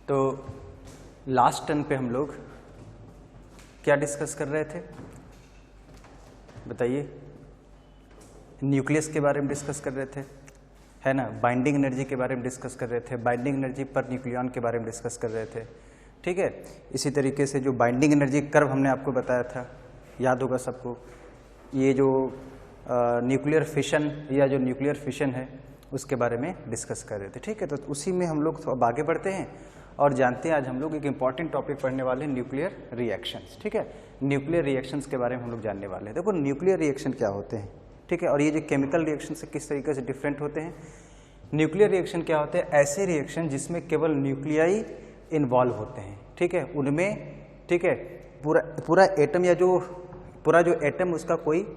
तो last turn पे हम लोग क्या डिस्कस कर रहे थे बताइए? न्यूक्लियस के बारे में डिस्कस कर रहे थे, है ना। बाइंडिंग एनर्जी के बारे में डिस्कस कर रहे थे, बाइंडिंग एनर्जी पर न्यूक्लियॉन के बारे में डिस्कस कर रहे थे, ठीक है। इसी तरीके से जो बाइंडिंग एनर्जी कर्व हमने आपको बताया था, याद होगा सबको, ये जो न्यूक्लियर फिशन या जो न्यूक्लियर फिशन है उसके बारे में डिस्कस कर रहे थे, ठीक है। तो उसी में हम लोग अब आगे बढ़ते हैं और जानते हैं आज हम लोग एक इम्पॉर्टेंट टॉपिक पढ़ने वाले हैं, न्यूक्लियर रिएक्शंस, ठीक है। न्यूक्लियर रिएक्शंस के बारे में हम लोग जानने वाले हैं। देखो न्यूक्लियर रिएक्शन क्या होते हैं, ठीक है, और ये जो केमिकल रिएक्शन से किस तरीके से डिफरेंट होते हैं। न्यूक्लियर रिएक्शन क्या होते हैं? ऐसे रिएक्शन जिसमें केवल न्यूक्लियाई इन्वॉल्व होते हैं, ठीक है, उनमें, ठीक है, पूरा एटम या जो पूरा जो एटम उसका कोई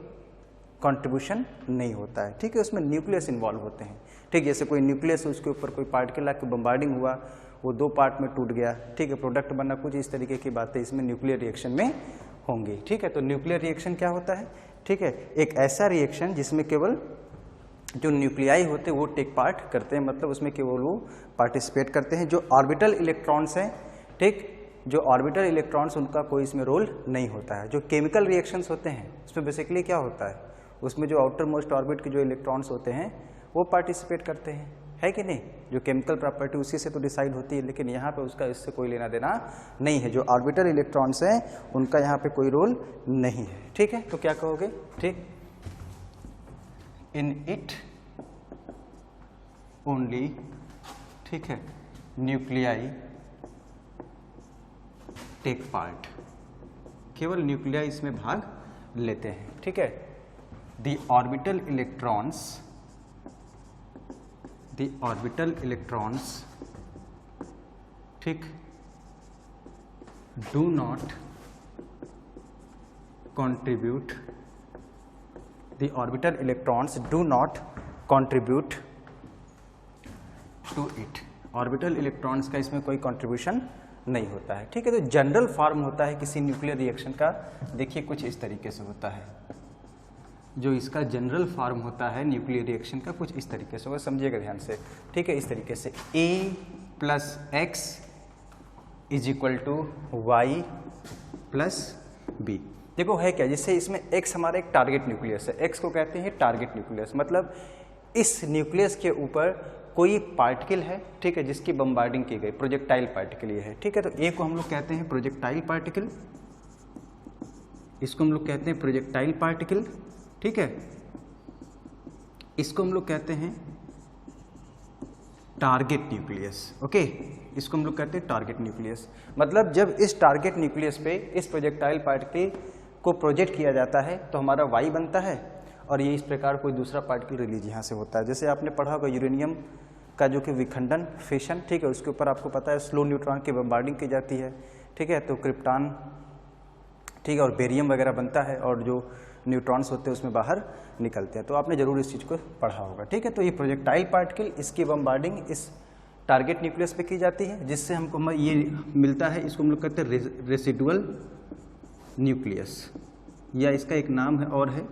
कंट्रीब्यूशन नहीं होता है, ठीक है, उसमें न्यूक्लियस इन्वॉल्व होते हैं, ठीक। जैसे कोई न्यूक्लियस उसके ऊपर कोई पार्टिकल आके बम्बार्डिंग हुआ, वो दो पार्ट में टूट गया, ठीक है, प्रोडक्ट बना, कुछ इस तरीके की बातें इसमें न्यूक्लियर रिएक्शन में होंगी, ठीक है। तो न्यूक्लियर रिएक्शन क्या होता है, ठीक है, एक ऐसा रिएक्शन जिसमें केवल जो न्यूक्लियाई होते हैं वो टेक पार्ट करते हैं, मतलब उसमें केवल वो पार्टिसिपेट करते हैं। जो ऑर्बिटल इलेक्ट्रॉन्स हैं, ठीक, जो ऑर्बिटल इलेक्ट्रॉन्स उनका कोई इसमें रोल नहीं होता है। जो केमिकल रिएक्शंस होते हैं उसमें बेसिकली क्या होता है, उसमें जो आउटर मोस्ट ऑर्बिट के जो इलेक्ट्रॉन्स होते हैं वो पार्टिसिपेट करते हैं, है कि नहीं। जो केमिकल प्रॉपर्टी उसी से तो डिसाइड होती है, लेकिन यहाँ पे उसका इससे कोई लेना देना नहीं है। जो ऑर्बिटल इलेक्ट्रॉन्स हैं उनका यहाँ पे कोई रोल नहीं है, ठीक है। तो क्या कहोगे, ठीक, इन इट ओनली, ठीक है, न्यूक्लियाई टेक पार्ट, केवल न्यूक्लियाई इसमें भाग लेते हैं, ठीक है। The orbital electrons, ठीक, do not contribute, the orbital electrons do not contribute to it, orbital electrons का इसमें कोई कंट्रीब्यूशन नहीं होता है, ठीक है। तो जनरल फॉर्म होता है किसी न्यूक्लियर रिएक्शन का, देखिए कुछ इस तरीके से होता है। जो इसका जनरल फॉर्म होता है न्यूक्लियर रिएक्शन का कुछ इस तरीके से होगा, समझिएगा ध्यान से, ठीक है। इस तरीके से A + x = y + b। देखो है क्या, जैसे इसमें x हमारा एक टारगेट न्यूक्लियस है, x को कहते हैं टारगेट न्यूक्लियस, मतलब इस न्यूक्लियस के ऊपर कोई पार्टिकल है, ठीक है, जिसकी बम्बार्डिंग की गई, प्रोजेक्टाइल पार्टिकल ये है, ठीक है। तो A को हम लोग कहते हैं प्रोजेक्टाइल पार्टिकल, इसको हम लोग कहते हैं प्रोजेक्टाइल पार्टिकल, ठीक है। इसको हम लोग कहते हैं टारगेट न्यूक्लियस, ओके, इसको हम लोग कहते हैं टारगेट न्यूक्लियस। मतलब जब इस टारगेट न्यूक्लियस पे इस प्रोजेक्टाइल पार्टिकल को प्रोजेक्ट किया जाता है तो हमारा वाई बनता है और ये इस प्रकार कोई दूसरा पार्टिकल रिलीज यहाँ से होता है। जैसे आपने पढ़ा होगा यूरेनियम का जो कि विखंडन, फिशन, ठीक है, उसके ऊपर आपको पता है स्लो न्यूट्रॉन की बम्बार्डिंग की जाती है, ठीक है। तो क्रिप्टॉन, ठीक है, और बेरियम वगैरह बनता है और जो न्यूट्रॉन्स होते हैं उसमें बाहर निकलते हैं। तो आपने जरूर इस चीज़ को पढ़ा होगा, ठीक है। तो ये प्रोजेक्टाइल पार्टिकल, इसकी बम्बार्डिंग इस टारगेट न्यूक्लियस पे की जाती है, जिससे हमको ये मिलता है, इसको हम लोग कहते हैं रेसिडुअल न्यूक्लियस, या इसका एक नाम है और है,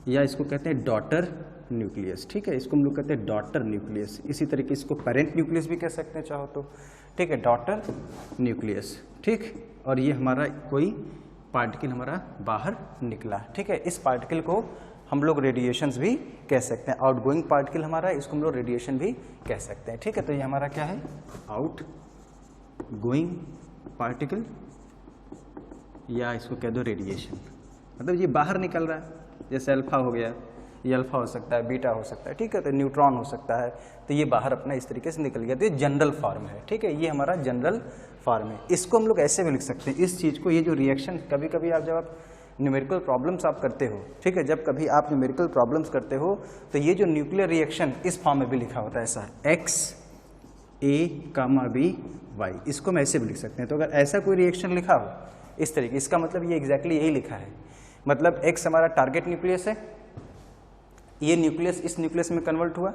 या इसको कहते हैं डॉटर न्यूक्लियस, ठीक है, इसको हम लोग कहते हैं डॉटर न्यूक्लियस। इसी तरीके इसको पेरेंट न्यूक्लियस भी कह सकते हैं चाहो तो, ठीक है, डॉटर न्यूक्लियस, ठीक। और ये हमारा कोई पार्टिकल हमारा बाहर निकला, ठीक है, इस पार्टिकल को हम लोग रेडिएशंस भी कह सकते हैं। आउटगोइंग पार्टिकल हमारा, इसको हम लोग रेडिएशन भी कह सकते हैं, ठीक है। तो ये हमारा क्या है, आउट गोइंग पार्टिकल, या इसको कह दो रेडिएशन, मतलब ये बाहर निकल रहा है। जैसे अल्फा हो गया, ये अल्फा हो सकता है, बीटा हो सकता है, ठीक है, तो न्यूट्रॉन हो सकता है, तो ये बाहर अपना इस तरीके से निकल गया। तो ये जनरल फॉर्म है, ठीक है, ये हमारा जनरल फॉर्म है। इसको हम लोग ऐसे भी लिख सकते हैं, इस चीज़ को, ये जो रिएक्शन, कभी कभी आप जब आप न्यूमेरिकल प्रॉब्लम्स आप करते हो, ठीक है, जब कभी आप न्यूमेरिकल प्रॉब्लम्स करते हो तो ये जो न्यूक्लियर रिएक्शन इस फॉर्म में भी लिखा होता है, ऐसा x a, b, y, इसको हम ऐसे भी लिख सकते हैं। तो अगर ऐसा कोई रिएक्शन लिखा हो इस तरीके, इसका मतलब ये एग्जैक्टली यही लिखा है, मतलब x हमारा टारगेट न्यूक्लियस है, ये न्यूक्लियस इस न्यूक्लियस में कन्वर्ट हुआ,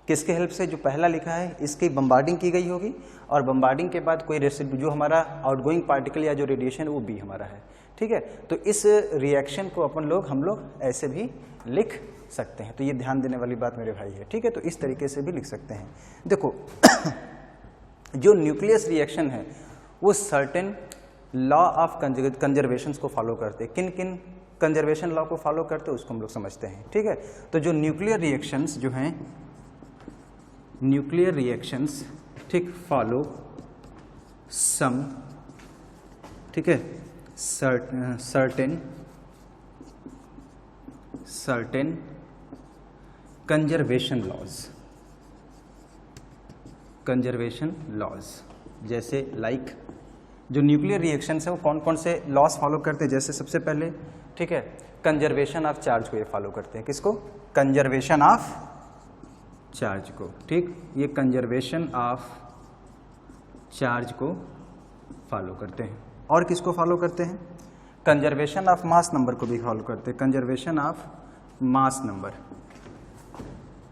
किसके हेल्प से, जो पहला लिखा है इसकी बम्बार्डिंग की गई होगी, और बम्बार्डिंग के बाद कोई रेसिडु, जो हमारा आउटगोइंग पार्टिकल या जो रेडिएशन वो बी हमारा है, ठीक है। तो इस रिएक्शन को हम लोग ऐसे भी लिख सकते हैं। तो ये ध्यान देने वाली बात मेरे भाई है, ठीक है। तो इस तरीके से भी लिख सकते हैं। देखो जो न्यूक्लियस रिएक्शन है वो सर्टेन लॉ ऑफ कंजर्वेशन को फॉलो करते हैं। किन किन कंजर्वेशन लॉ को फॉलो करते हैं उसको हम लोग समझते हैं, ठीक है। तो जो न्यूक्लियर रिएक्शंस जो हैं, न्यूक्लियर रिएक्शंस, ठीक, फॉलो सम, ठीक है, सर्टेन कंजर्वेशन लॉज, जैसे लाइक जो न्यूक्लियर रिएक्शंस है वो कौन कौन से लॉज फॉलो करते हैं, जैसे सबसे पहले, ठीक है, कंजर्वेशन ऑफ चार्ज को ये फॉलो करते हैं। किसको? कंजर्वेशन ऑफ चार्ज को, ठीक, ये कंजर्वेशन ऑफ चार्ज को फॉलो करते हैं। और किसको फॉलो करते हैं? कंजर्वेशन ऑफ मास नंबर को भी फॉलो करते हैं। Conservation of mass number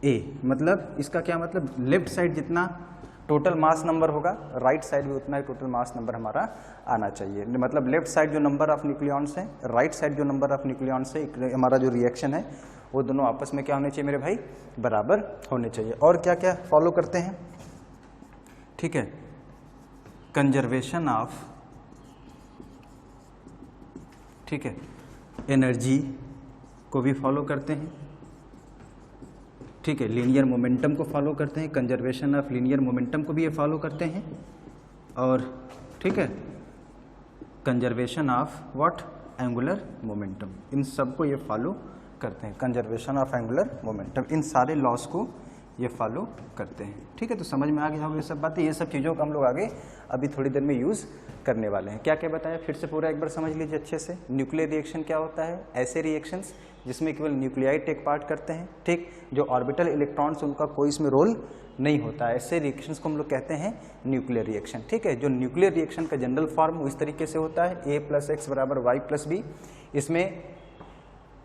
A, मतलब इसका क्या मतलब, लेफ्ट साइड जितना टोटल मास नंबर होगा, राइट साइड भी उतना ही टोटल मास नंबर हमारा आना चाहिए। मतलब लेफ्ट साइड जो नंबर ऑफ न्यूक्लियॉन्स है, राइट साइड जो नंबर ऑफ न्यूक्लियॉन्स है, हमारा जो रिएक्शन है वो दोनों आपस में क्या होने चाहिए मेरे भाई, बराबर होने चाहिए। और क्या क्या फॉलो करते हैं, ठीक है, कंजर्वेशन ऑफ, ठीक है, एनर्जी को भी फॉलो करते हैं, ठीक है, लीनियर मोमेंटम को फॉलो करते हैं, कंजर्वेशन ऑफ लीनियर मोमेंटम को भी ये फॉलो करते हैं, और ठीक है, conservation of what, angular momentum, इन सब को ये फॉलो करते हैं। कंजर्वेशन ऑफ एंगुलर मोमेंटम, इन सारे लॉस को ये फॉलो करते हैं, ठीक है। तो समझ में आ गया होगा ये सब बातें, ये सब चीज़ों को हम लोग आगे अभी थोड़ी देर में यूज़ करने वाले हैं। क्या क्या बताया फिर से पूरा एक बार समझ लीजिए अच्छे से। न्यूक्लियर रिएक्शन क्या होता है? ऐसे रिएक्शंस जिसमें केवल न्यूक्लियाई टेक पार्ट करते हैं, ठीक, जो ऑर्बिटल इलेक्ट्रॉन्स उनका कोई इसमें रोल नहीं होता है, ऐसे रिएक्शंस को हम लोग कहते हैं न्यूक्लियर रिएक्शन, ठीक है। जो न्यूक्लियर रिएक्शन का जनरल फॉर्म इस तरीके से होता है, A + X = Y + B। इसमें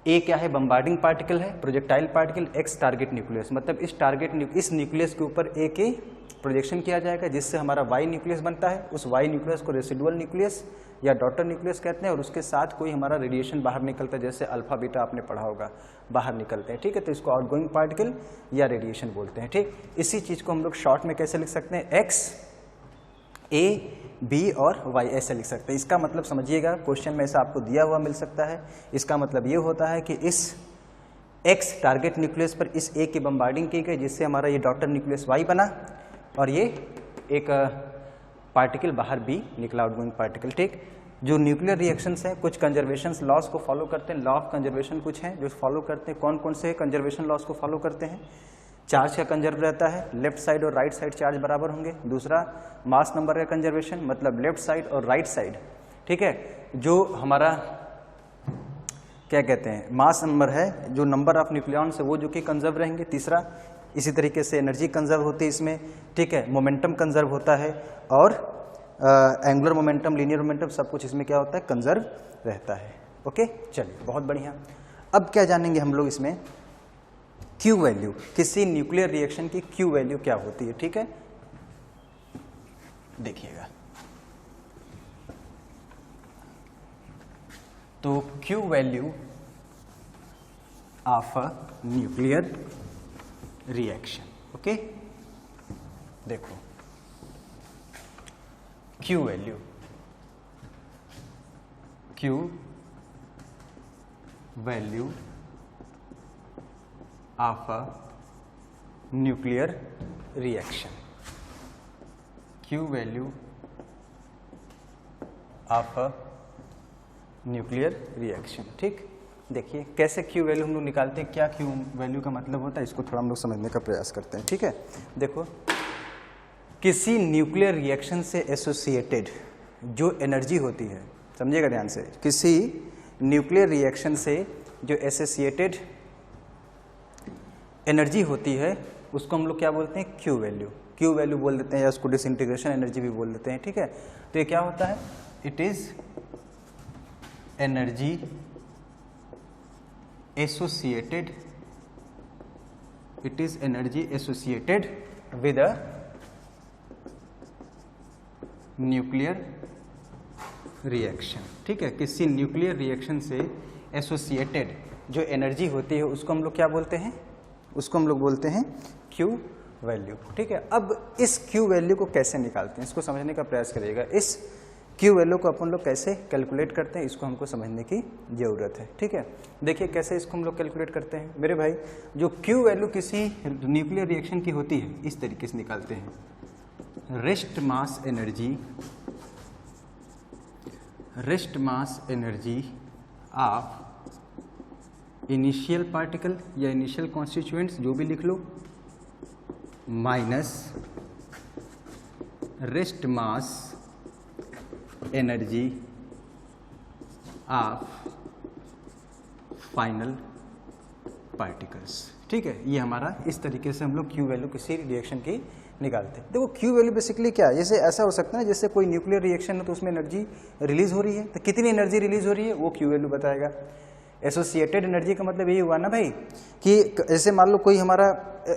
A क्या है? बम्बार्डिंग पार्टिकल है, projectile particle, X target nucleus, मतलब इस न्यूक्लियस के ऊपर A के प्रोजेक्शन किया जाएगा, जिससे हमारा Y न्यूक्लियस बनता है। उस Y न्यूक्लियस को रेसिडुअल न्यूक्लियस या डॉटर न्यूक्लियस कहते हैं, और उसके साथ कोई हमारा रेडिएशन बाहर निकलता है, जैसे अल्फा बीटा आपने पढ़ा होगा, बाहर निकलते हैं, ठीक है। तो इसको आउटगोइंग पार्टिकल या रेडिएशन बोलते हैं, ठीक। इसी चीज़ को हम लोग शॉर्ट में कैसे लिख सकते हैं? X, A, B और Y ऐसे लिख सकते हैं। इसका मतलब समझिएगा, क्वेश्चन में ऐसा आपको दिया हुआ मिल सकता है। इसका मतलब ये होता है कि इस X टारगेट न्यूक्लियस पर इस A की बम्बार्डिंग की गई, जिससे हमारा ये डॉटर न्यूक्लियस Y बना, और ये एक पार्टिकल बाहर B निकला, आउटगोइंग पार्टिकल, ठीक। जो न्यूक्लियर रिएक्शंस हैं कुछ कंजर्वेशन लॉस को फॉलो करते हैं, लॉ ऑफ कंजर्वेशन कुछ हैं जो फॉलो करते हैं। कौन कौन से कंजर्वेशन लॉस को फॉलो करते हैं? चार्ज का कंजर्व रहता है, लेफ्ट साइड और राइट साइड चार्ज बराबर होंगे। दूसरा, मास नंबर का कंजर्वेशन, मतलब लेफ्ट साइड और राइट साइड, ठीक है, जो हमारा क्या कहते हैं, मास नंबर है, जो नंबर ऑफ न्यूक्लियॉन्स है वो जो कि कंजर्व रहेंगे। तीसरा, इसी तरीके से एनर्जी कंजर्व होती है इसमें, ठीक है, मोमेंटम कंजर्व होता है, और एंगुलर मोमेंटम, लीनियर मोमेंटम, सब कुछ इसमें क्या होता है? कंजर्व रहता है। ओके, चलिए, बहुत बढ़िया। अब क्या जानेंगे हम लोग इसमें? क्यू वैल्यू, किसी न्यूक्लियर रिएक्शन की क्यू वैल्यू क्या होती है, ठीक है। देखिएगा, तो Q value of a nuclear reaction, okay. देखो, Q value of a nuclear reaction, Q value of a nuclear reaction, ठीक। देखिए कैसे क्यू वैल्यू हम लोग निकालते हैं, क्या क्यू वैल्यू का मतलब होता है, इसको थोड़ा हम लोग समझने का प्रयास करते हैं, ठीक है। देखो, किसी न्यूक्लियर रिएक्शन से एसोसिएटेड जो एनर्जी होती है, समझिएगा ध्यान से, किसी न्यूक्लियर रिएक्शन से जो एसोसिएटेड एनर्जी होती है उसको हम लोग क्या बोलते हैं? Q value. क्यू वैल्यू बोल देते हैं, या उसको डिसइंटीग्रेशन एनर्जी भी बोल देते हैं, ठीक है। तो ये क्या होता है? It is energy associated, it is energy associated with a nuclear reaction, ठीक है। किसी न्यूक्लियर रिएक्शन से एसोसिएटेड जो एनर्जी होती है उसको हम लोग क्या बोलते हैं? उसको हम लोग बोलते हैं क्यू वैल्यू। ठीक है, अब इस Q वैल्यू को कैसे निकालते हैं इसको समझने का प्रयास करिएगा। इस Q वैल्यू को अपन लोग कैसे कैलकुलेट करते हैं इसको हमको समझने की ज़रूरत है। ठीक है, देखिए कैसे इसको हम लोग कैलकुलेट करते हैं मेरे भाई। जो Q वैल्यू किसी न्यूक्लियर रिएक्शन की होती है इस तरीके से निकालते हैं, rest mass energy of initial particle या इनिशियल कॉन्स्टिट्यूएंट्स जो भी लिख लो, minus rest mass energy of final particles. ठीक है, ये हमारा इस तरीके से हम लोग Q वैल्यू किसी रिएक्शन की निकालते हैं। देखो Q वैल्यू बेसिकली क्या है, जैसे ऐसा हो सकता है ना जैसे कोई न्यूक्लियर रिएक्शन है तो उसमें एनर्जी रिलीज हो रही है, तो कितनी एनर्जी रिलीज हो रही है वो Q वैल्यू बताएगा। एसोसिएटेड एनर्जी का मतलब यही हुआ ना भाई कि जैसे मान लो कोई हमारा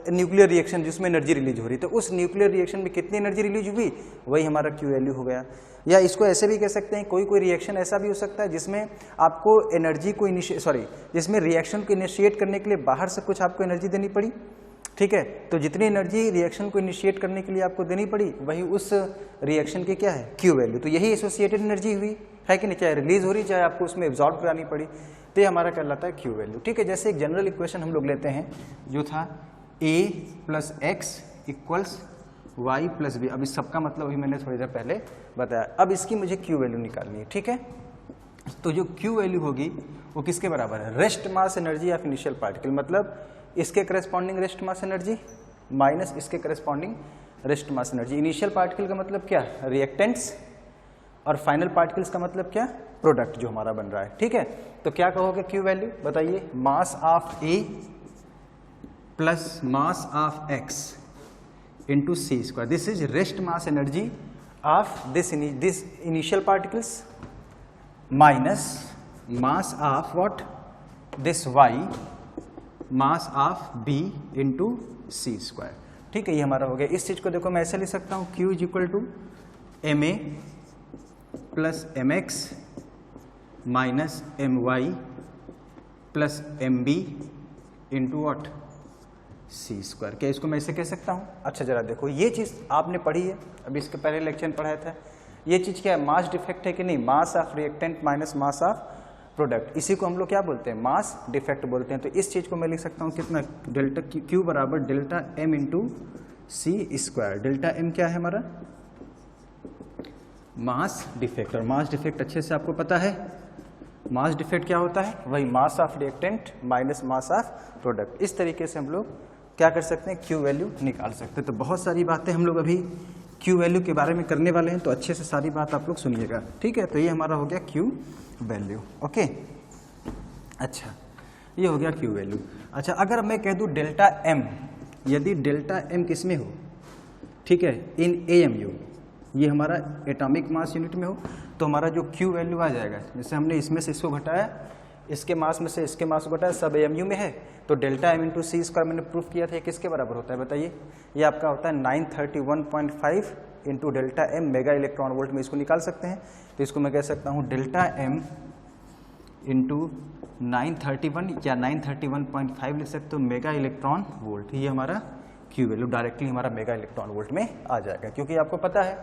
न्यूक्लियर रिएक्शन जिसमें एनर्जी रिलीज हो रही है, तो उस न्यूक्लियर रिएक्शन में कितनी एनर्जी रिलीज हुई वही हमारा Q वैल्यू हो गया। या इसको ऐसे भी कह सकते हैं, कोई रिएक्शन ऐसा भी हो सकता है जिसमें आपको एनर्जी को जिसमें रिएक्शन को इनिशिएट करने के लिए बाहर से कुछ आपको एनर्जी देनी पड़ी। ठीक है, तो जितनी एनर्जी रिएक्शन को इनिशिएट करने के लिए आपको देनी पड़ी वही उस रिएक्शन की क्या है Q वैल्यू। तो यही एसोसिएटेड एनर्जी हुई है कि नहीं, चाहे रिलीज हो रही चाहे आपको उसमें एब्जॉर्ब करानी पड़ी, तो ये हमारा कहलाता है Q वैल्यू। ठीक है, जैसे एक जनरल इक्वेशन हम लोग लेते हैं जो था A + x = y + b। अब इस सबका मतलब अभी मैंने थोड़ी देर पहले बताया। अब इसकी मुझे Q वैल्यू निकालनी है। ठीक है, तो जो Q वैल्यू होगी वो किसके बराबर है, rest mass energy of initial particle, मतलब इसके corresponding rest mass energy minus इसके corresponding rest mass energy. Initial particle का मतलब क्या, रिएक्टेंट्स, और फाइनल पार्टिकल्स का मतलब क्या, प्रोडक्ट जो हमारा बन रहा है। ठीक है, तो क्या कहोगे Q वैल्यू बताइए, mass of A plus mass of x into c²। This is rest mass energy of this initial particles minus mass of what, this y mass of b into c²। ठीक है, ये हमारा हो गया। इस चीज को देखो मैं ऐसे लिख सकता हूँ, Q = ma plus mx minus my plus mb into what, c²। क्या इसको मैं ऐसे कह सकता हूँ। अच्छा जरा देखो, ये चीज़ आपने पढ़ी है, अभी इसके पहले लेक्चर में पढ़ाया था। ये चीज़ क्या है, मास डिफेक्ट है कि नहीं, mass of reactant minus mass of product, इसी को हम लोग क्या बोलते हैं, मास डिफेक्ट बोलते हैं। तो इस चीज़ को मैं लिख सकता हूँ कितना, डेल्टा Q बराबर delta m into c²। Delta m क्या है हमारा, मास डिफेक्ट, और मास डिफेक्ट अच्छे से आपको पता है, मास डिफेक्ट क्या होता है, वही mass of reactant minus mass of product. इस तरीके से हम लोग क्या कर सकते हैं, Q वैल्यू निकाल सकते हैं। तो बहुत सारी बातें हम लोग अभी Q वैल्यू के बारे में करने वाले हैं, तो अच्छे से सारी बात आप लोग सुनिएगा। ठीक है, तो ये हमारा हो गया Q वैल्यू। ओके, अच्छा ये हो गया Q वैल्यू। अच्छा, अगर मैं कह दूँ डेल्टा M, यदि डेल्टा M किस में हो, ठीक है, इन AMU, ये हमारा एटॉमिक मास यूनिट में हो, तो हमारा जो Q वैल्यू आ जाएगा, जैसे हमने इसमें से इसको घटाया, इसके मास में से इसके मास को घटाया, सब AMU में है, तो डेल्टा M इंटू c² मैंने प्रूफ किया था, ये किसके बराबर होता है बताइए, ये आपका होता है 931.5 into delta M mega electron volt में इसको निकाल सकते हैं। तो इसको मैं कह सकता हूँ डेल्टा M इंटू 931 या 931.5 लिख सकते हो मेगा इलेक्ट्रॉन वोल्ट। ये हमारा Q वैल्यू डायरेक्टली हमारा मेगा इलेक्ट्रॉन वोल्ट में आ जाएगा, क्योंकि आपको पता है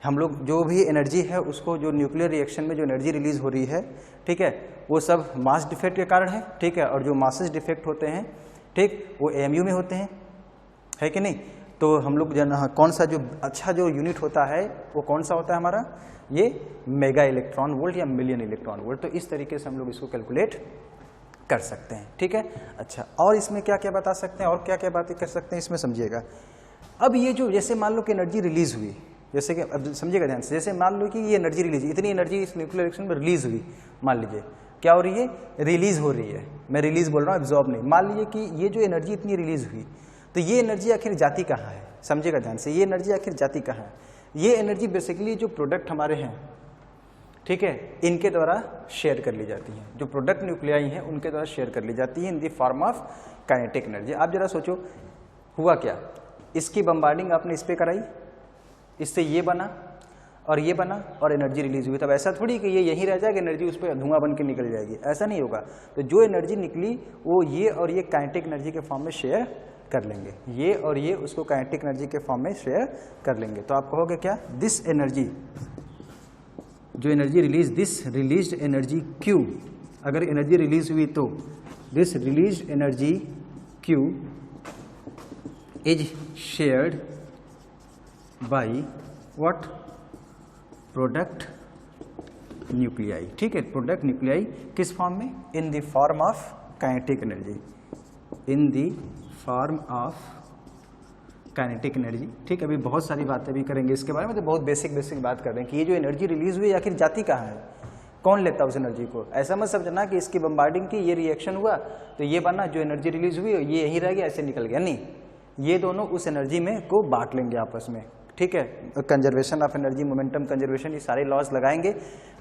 हम लोग जो भी एनर्जी है उसको, जो न्यूक्लियर रिएक्शन में जो एनर्जी रिलीज हो रही है, ठीक है, वो सब मास डिफेक्ट के कारण है। ठीक है, और जो मासेस डिफेक्ट होते हैं, ठीक, वो AMU में होते हैं, है कि नहीं। तो हम लोग कौन सा जो अच्छा जो यूनिट होता है वो कौन सा होता है हमारा, ये मेगा इलेक्ट्रॉन वोल्ट या मिलियन इलेक्ट्रॉन वोल्ट। तो इस तरीके से हम लोग इसको कैलकुलेट कर सकते हैं। ठीक है, अच्छा, और इसमें क्या क्या बता सकते हैं और क्या क्या बातें कर सकते हैं इसमें समझिएगा। अब ये जो जैसे मान लो कि एनर्जी रिलीज हुई, जैसे कि अब समझिएगा ध्यान से, जैसे मान लो कि ये एनर्जी रिलीज, इतनी एनर्जी इस न्यूक्लियर रिएक्शन में रिलीज हुई, मान लीजिए क्या हो रही है, रिलीज हो रही है, मैं रिलीज बोल रहा हूँ, एब्जॉर्ब नहीं। मान लीजिए कि ये जो एनर्जी इतनी रिलीज हुई, तो ये एनर्जी आखिर जाती कहाँ है, समझिएगा ध्यान से, ये एनर्जी आखिर जाती कहाँ है। ये एनर्जी बेसिकली जो प्रोडक्ट हमारे हैं, ठीक है, इनके द्वारा शेयर कर ली जाती है, जो प्रोडक्ट न्यूक्लियाई हैं उनके द्वारा शेयर कर ली जाती है in the form of kinetic energy. आप जरा सोचो हुआ क्या, इसकी बम्बार्डिंग आपने इस पे कराई, इससे ये बना और ये बना और एनर्जी रिलीज हुई। तब ऐसा थोड़ी कि ये यहीं रह जाएगा, एनर्जी उस पर धुआं बन के निकल जाएगी, ऐसा नहीं होगा। तो जो एनर्जी निकली वो ये और ये काइनेटिक एनर्जी के फॉर्म में शेयर कर लेंगे, ये और ये उसको काइनेटिक एनर्जी के फॉर्म में शेयर कर लेंगे। तो आप कहोगे क्या, दिस एनर्जी, जो energy release, this released energy Q, अगर एनर्जी रिलीज हुई तो this released energy Q is shared by what, product nuclei. ठीक है, प्रोडक्ट न्यूक्लियाई किस फॉर्म में, in the form of kinetic energy, in the form of kinetic energy. ठीक है, अभी बहुत सारी बातें भी करेंगे इसके बारे में, तो बहुत बेसिक बात कर रहे हैं कि ये जो एनर्जी रिलीज हुई आखिर जाती कहाँ है, कौन लेता है उस एनर्जी को। ऐसा मत समझना कि इसकी बम्बार्डिंग की, ये रिएक्शन हुआ तो ये बना, जो एनर्जी रिलीज हुई ये यहीं रह गया, ऐसे निकल गया, नहीं, ये दोनों उस एनर्जी में को बांट लेंगे आपस में। ठीक है, conservation of energy, momentum conservation, ये सारे लॉज लगाएंगे।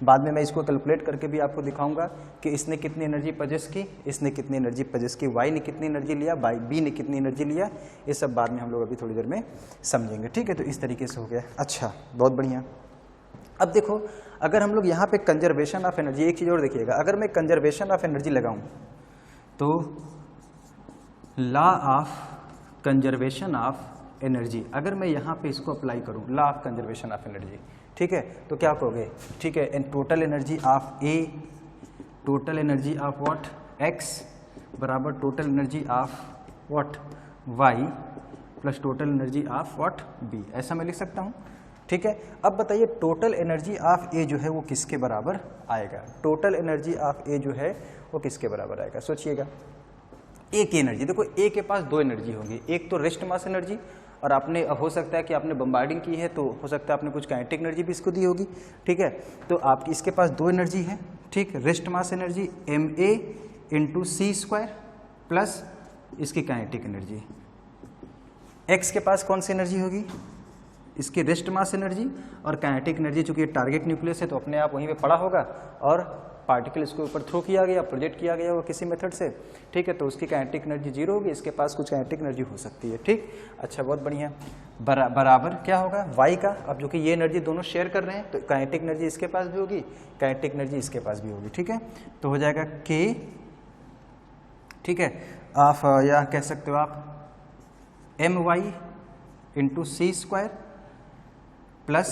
बाद में मैं इसको कैलकुलेट करके भी आपको दिखाऊंगा कि इसने कितनी एनर्जी पजेस की, इसने कितनी एनर्जी पजेस की, वाई ने कितनी एनर्जी लिया, बी ने कितनी एनर्जी लिया, ये सब बाद में हम लोग अभी थोड़ी देर में समझेंगे। ठीक है, तो इस तरीके से हो गया। अच्छा, बहुत बढ़िया। अब देखो, अगर हम लोग यहाँ पे कंजर्वेशन ऑफ एनर्जी, एक चीज़ और देखिएगा, अगर मैं कंजर्वेशन ऑफ एनर्जी लगाऊं तो law of conservation of energy, अगर मैं यहाँ पे इसको अप्लाई करूँ, law of conservation of energy, ठीक है, तो क्या कहोगे, ठीक है, and total energy of A, total energy of what, X बराबर total energy of what, Y plus total energy of what, B, ऐसा मैं लिख सकता हूँ। ठीक है, अब बताइए टोटल एनर्जी ऑफ ए जो है वो किसके बराबर आएगा, टोटल एनर्जी ऑफ ए जो है वो किसके बराबर आएगा, सोचिएगा। ए की एनर्जी, देखो ए के पास दो एनर्जी होगी, एक तो रेस्ट मास एनर्जी, और आपने, हो सकता है कि आपने बम्बार्डिंग की है तो हो सकता है आपने कुछ काइनेटिक एनर्जी भी इसको दी होगी। ठीक है, तो आपकी इसके पास दो एनर्जी है। ठीक, rest mass energy ma into सी स्क्वायर प्लस इसकी काइनेटिक एनर्जी। एक्स के पास कौन सी एनर्जी होगी, इसकी रेस्ट मास एनर्जी और काइनेटिक एनर्जी, चूंकि टारगेट न्यूक्लियस है तो अपने आप वहीं पे पड़ा होगा और पार्टिकल इसके ऊपर थ्रो किया गया, प्रोजेक्ट किया गया वो किसी मेथड से। ठीक है, तो उसकी काइनेटिक एनर्जी जीरो होगी, इसके पास कुछ काइनेटिक एनर्जी हो सकती है। ठीक, अच्छा, बहुत बढ़िया। बराबर क्या होगा, वाई का, अब जो कि ये एनर्जी दोनों शेयर कर रहे हैं तो काइनेटिक एनर्जी इसके पास भी होगी, काइनेटिक एनर्जी इसके पास भी होगी। ठीक है, तो हो जाएगा के, ठीक है, आप या कह सकते हो आप M Y into C square plus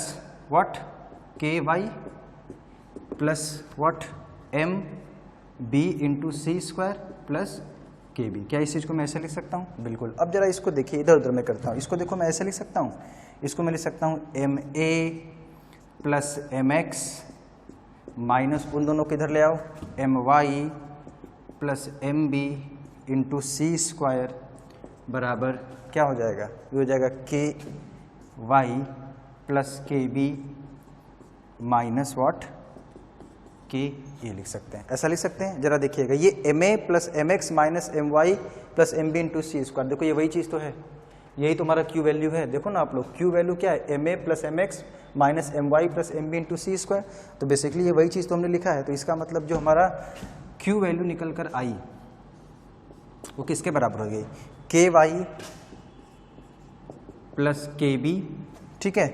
what, K Y plus what, M B into C square plus K B. क्या इस चीज़ को मैं ऐसे लिख सकता हूँ, बिल्कुल। अब जरा इसको देखिए, इधर उधर मैं करता हूँ, इसको देखो मैं ऐसे लिख सकता हूँ, इसको मैं लिख सकता हूँ M A plus M X minus उन दोनों को इधर ले आओ, M Y plus M B into सी स्क्वायर बराबर क्या हो जाएगा, ये हो जाएगा K Y plus K B minus what, K, ये लिख सकते हैं, ऐसा लिख सकते हैं। जरा देखिएगा, ये M A plus M X minus M Y plus M B into C square, देखो ये वही चीज़ तो है, यही तुम्हारा क्यू वैल्यू है। देखो ना आप लोग, क्यू वैल्यू क्या है, M A plus M X minus M Y plus M B into C square, तो बेसिकली ये वही चीज़ तो हमने लिखा है। तो इसका मतलब जो हमारा क्यू वैल्यू निकल कर आई वो किसके बराबर हो गई, के वाई प्लस के बी, ठीक है,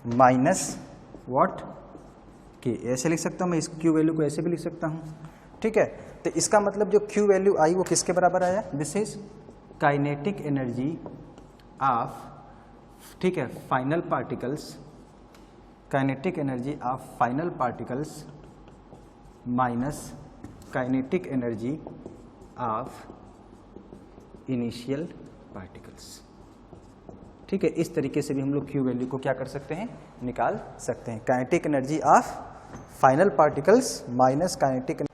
माइनस व्हाट, के, ऐसे लिख सकता हूँ मैं, इस क्यू वैल्यू को ऐसे भी लिख सकता हूँ। ठीक है, तो इसका मतलब जो क्यू वैल्यू आई वो किसके बराबर आया, this is kinetic energy of, ठीक है, final particles, kinetic energy of final particles minus kinetic energy of initial particles. ठीक है, इस तरीके से भी हम लोग क्यू वैल्यू को क्या कर सकते हैं, निकाल सकते हैं। Kinetic energy of final particles minus kinetic,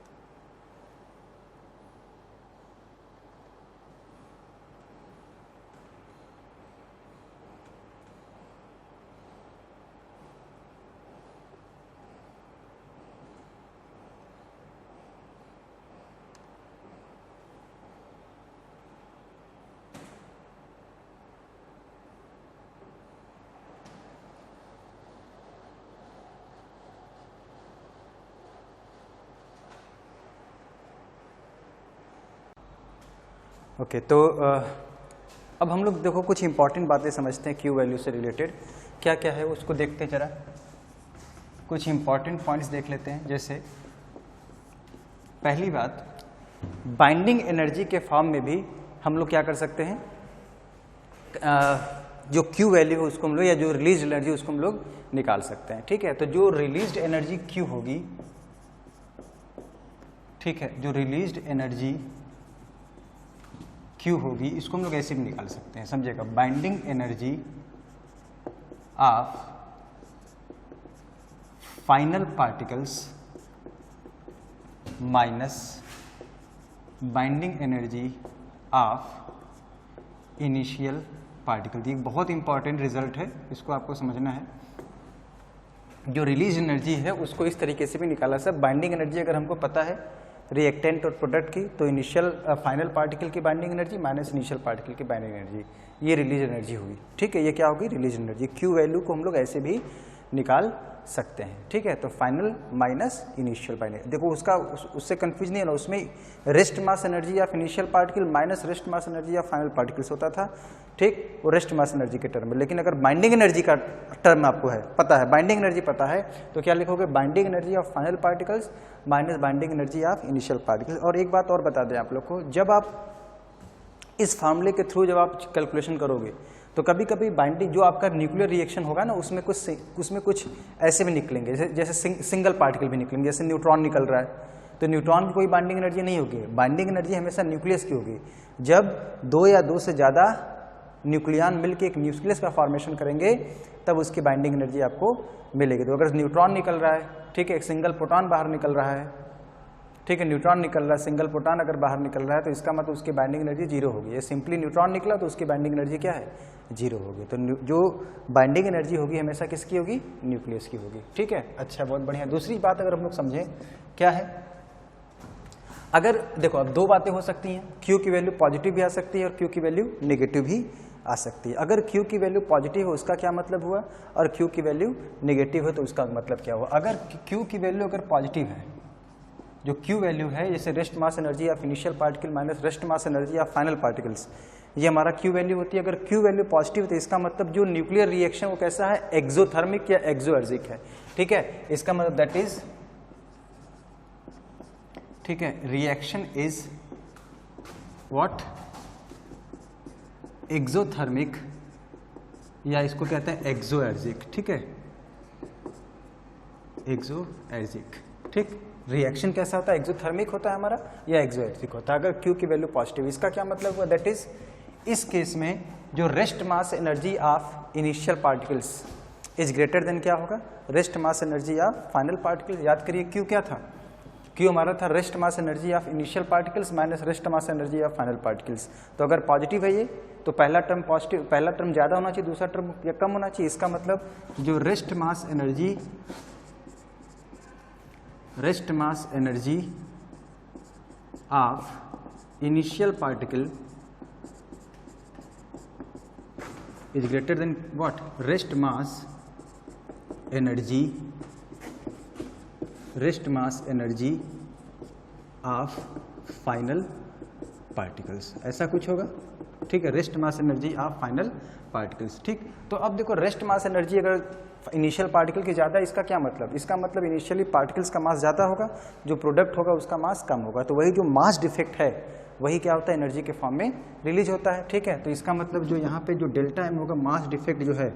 okay, तो अब हम लोग देखो कुछ इंपॉर्टेंट बातें समझते हैं क्यू वैल्यू से रिलेटेड, क्या क्या है उसको देखते हैं। जरा कुछ इंपॉर्टेंट पॉइंट्स देख लेते हैं। जैसे पहली बात, बाइंडिंग एनर्जी के फॉर्म में भी हम लोग क्या कर सकते हैं, जो Q वैल्यू है उसको हम लोग, या जो रिलीज एनर्जी उसको हम लोग निकाल सकते हैं। ठीक है, तो जो रिलीज्ड एनर्जी Q होगी, ठीक है, जो रिलीज्ड एनर्जी Q होगी इसको हम लोग ऐसे भी निकाल सकते हैं, समझिएगा, binding energy of final particles minus binding energy of initial particle. ये बहुत इंपॉर्टेंट रिजल्ट है, इसको आपको समझना है। जो रिलीज एनर्जी है उसको इस तरीके से भी निकाला सब। बाइंडिंग एनर्जी अगर हमको पता है रिएक्टेंट और प्रोडक्ट की, तो इनिशियल फाइनल पार्टिकल की binding energy minus initial particle की बाइंडिंग एनर्जी, ये रिलीज एनर्जी होगी। ठीक है, ये क्या होगी, रिलीज एनर्जी। Q वैल्यू को हम लोग ऐसे भी निकाल सकते हैं। ठीक है, तो फाइनल माइनस इनिशियल बाइंडिंग, देखो उसका उससे कंफ्यूज नहीं होना, उसमें rest mass energy of initial particle minus rest mass energy of final particles होता था। ठीक, वो रेस्ट मास एनर्जी के टर्म में। लेकिन अगर बाइंडिंग एनर्जी का टर्म आपको है पता है, बाइंडिंग एनर्जी पता है, तो क्या लिखोगे, binding energy of final particles minus binding energy of initial particles. और एक बात और बता दें आप लोग को, जब आप इस फार्मूले के थ्रू जब आप कैलकुलेशन करोगे तो कभी कभी बाइंडिंग जो आपका न्यूक्लियर रिएक्शन होगा ना, उसमें कुछ ऐसे भी निकलेंगे, जैसे सिंगल पार्टिकल भी निकलेंगे, जैसे न्यूट्रॉन निकल रहा है, तो न्यूट्रॉन की कोई बाइंडिंग एनर्जी नहीं होगी। बाइंडिंग एनर्जी हमेशा न्यूक्लियस की होगी। जब 2 या 2 से ज़्यादा न्यूक्लियन मिलकर एक न्यूक्लियस का फॉर्मेशन करेंगे तब उसकी बाइंडिंग एनर्जी आपको मिलेगी। तो अगर न्यूट्रॉन निकल रहा है, ठीक है, एक सिंगल प्रोटॉन बाहर निकल रहा है, ठीक है, न्यूट्रॉन निकल रहा है, सिंगल प्रोटॉन अगर बाहर निकल रहा है, तो इसका मतलब उसकी बाइंडिंग एनर्जी 0 होगी। ये सिंपली न्यूट्रॉन निकला तो उसकी बाइंडिंग एनर्जी क्या है, 0 होगी। तो जो बाइंडिंग एनर्जी होगी हमेशा किसकी होगी, न्यूक्लियस की होगी। ठीक है, अच्छा, बहुत बढ़िया। दूसरी बात अगर हम लोग समझें क्या है, अगर देखो अब 2 बातें हो सकती हैं, Q की वैल्यू पॉजिटिव भी आ सकती है और Q की वैल्यू नेगेटिव भी आ सकती है। अगर Q की वैल्यू पॉजिटिव हो उसका क्या मतलब हुआ, और Q की वैल्यू नेगेटिव हो तो उसका मतलब क्या हुआ। अगर Q की वैल्यू अगर पॉजिटिव है, जो Q वैल्यू है, जैसे rest mass energy of initial particle minus rest mass energy of final particles, ये हमारा Q वैल्यू होती है। अगर Q वैल्यू पॉजिटिव है तो इसका मतलब जो न्यूक्लियर रिएक्शन वो कैसा है, एक्सोथर्मिक या एक्सोएर्जिक है। ठीक है, इसका मतलब दैट इज, ठीक है, रिएक्शन इज व्हाट, एक्सोथर्मिक, या इसको कहते हैं एक्सोएर्जिक। ठीक है, एक्सोएर्जिक। ठीक, रिएक्शन कैसा होता है, एक्सोथर्मिक होता है हमारा या एक्सोएर्जिक होता है। अगर Q की वैल्यू पॉजिटिव, इसका क्या मतलब हुआ, दैट इज इस केस में जो rest mass energy of initial particles is greater than क्या होगा, rest mass energy of final particle. याद करिए Q क्या था, Q हमारा था rest mass energy of initial particles minus rest mass energy of final particles. तो अगर पॉजिटिव है ये तो पहला टर्म पॉजिटिव, पहला टर्म ज्यादा होना चाहिए, दूसरा टर्म या कम होना चाहिए। इसका मतलब जो rest mass energy of initial particle is greater than what, rest mass energy of final particles, ऐसा कुछ होगा। ठीक है, rest mass energy of final particles. ठीक, तो अब देखो रेस्ट मास एनर्जी अगर इनिशियल पार्टिकल की ज़्यादा, इसका क्या मतलब, इसका मतलब इनिशियली पार्टिकल्स का मास ज़्यादा होगा, जो प्रोडक्ट होगा उसका मास कम होगा। तो वही जो मास डिफेक्ट है वही क्या होता है, एनर्जी के फॉर्म में रिलीज होता है। ठीक है, तो इसका मतलब जो यहाँ पे जो डेल्टा एम होगा, मास डिफेक्ट जो है,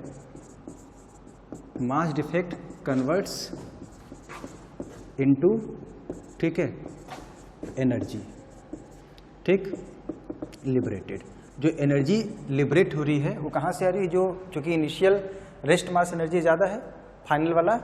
मास डिफेक्ट कन्वर्ट्स इनटू, ठीक है, एनर्जी। ठीक, लिबरेटेड, जो एनर्जी लिबरेट हो रही है वो कहाँ से आ रही है, जो चूंकि इनिशियल रेस्ट मास एनर्जी ज़्यादा है, फाइनल वाला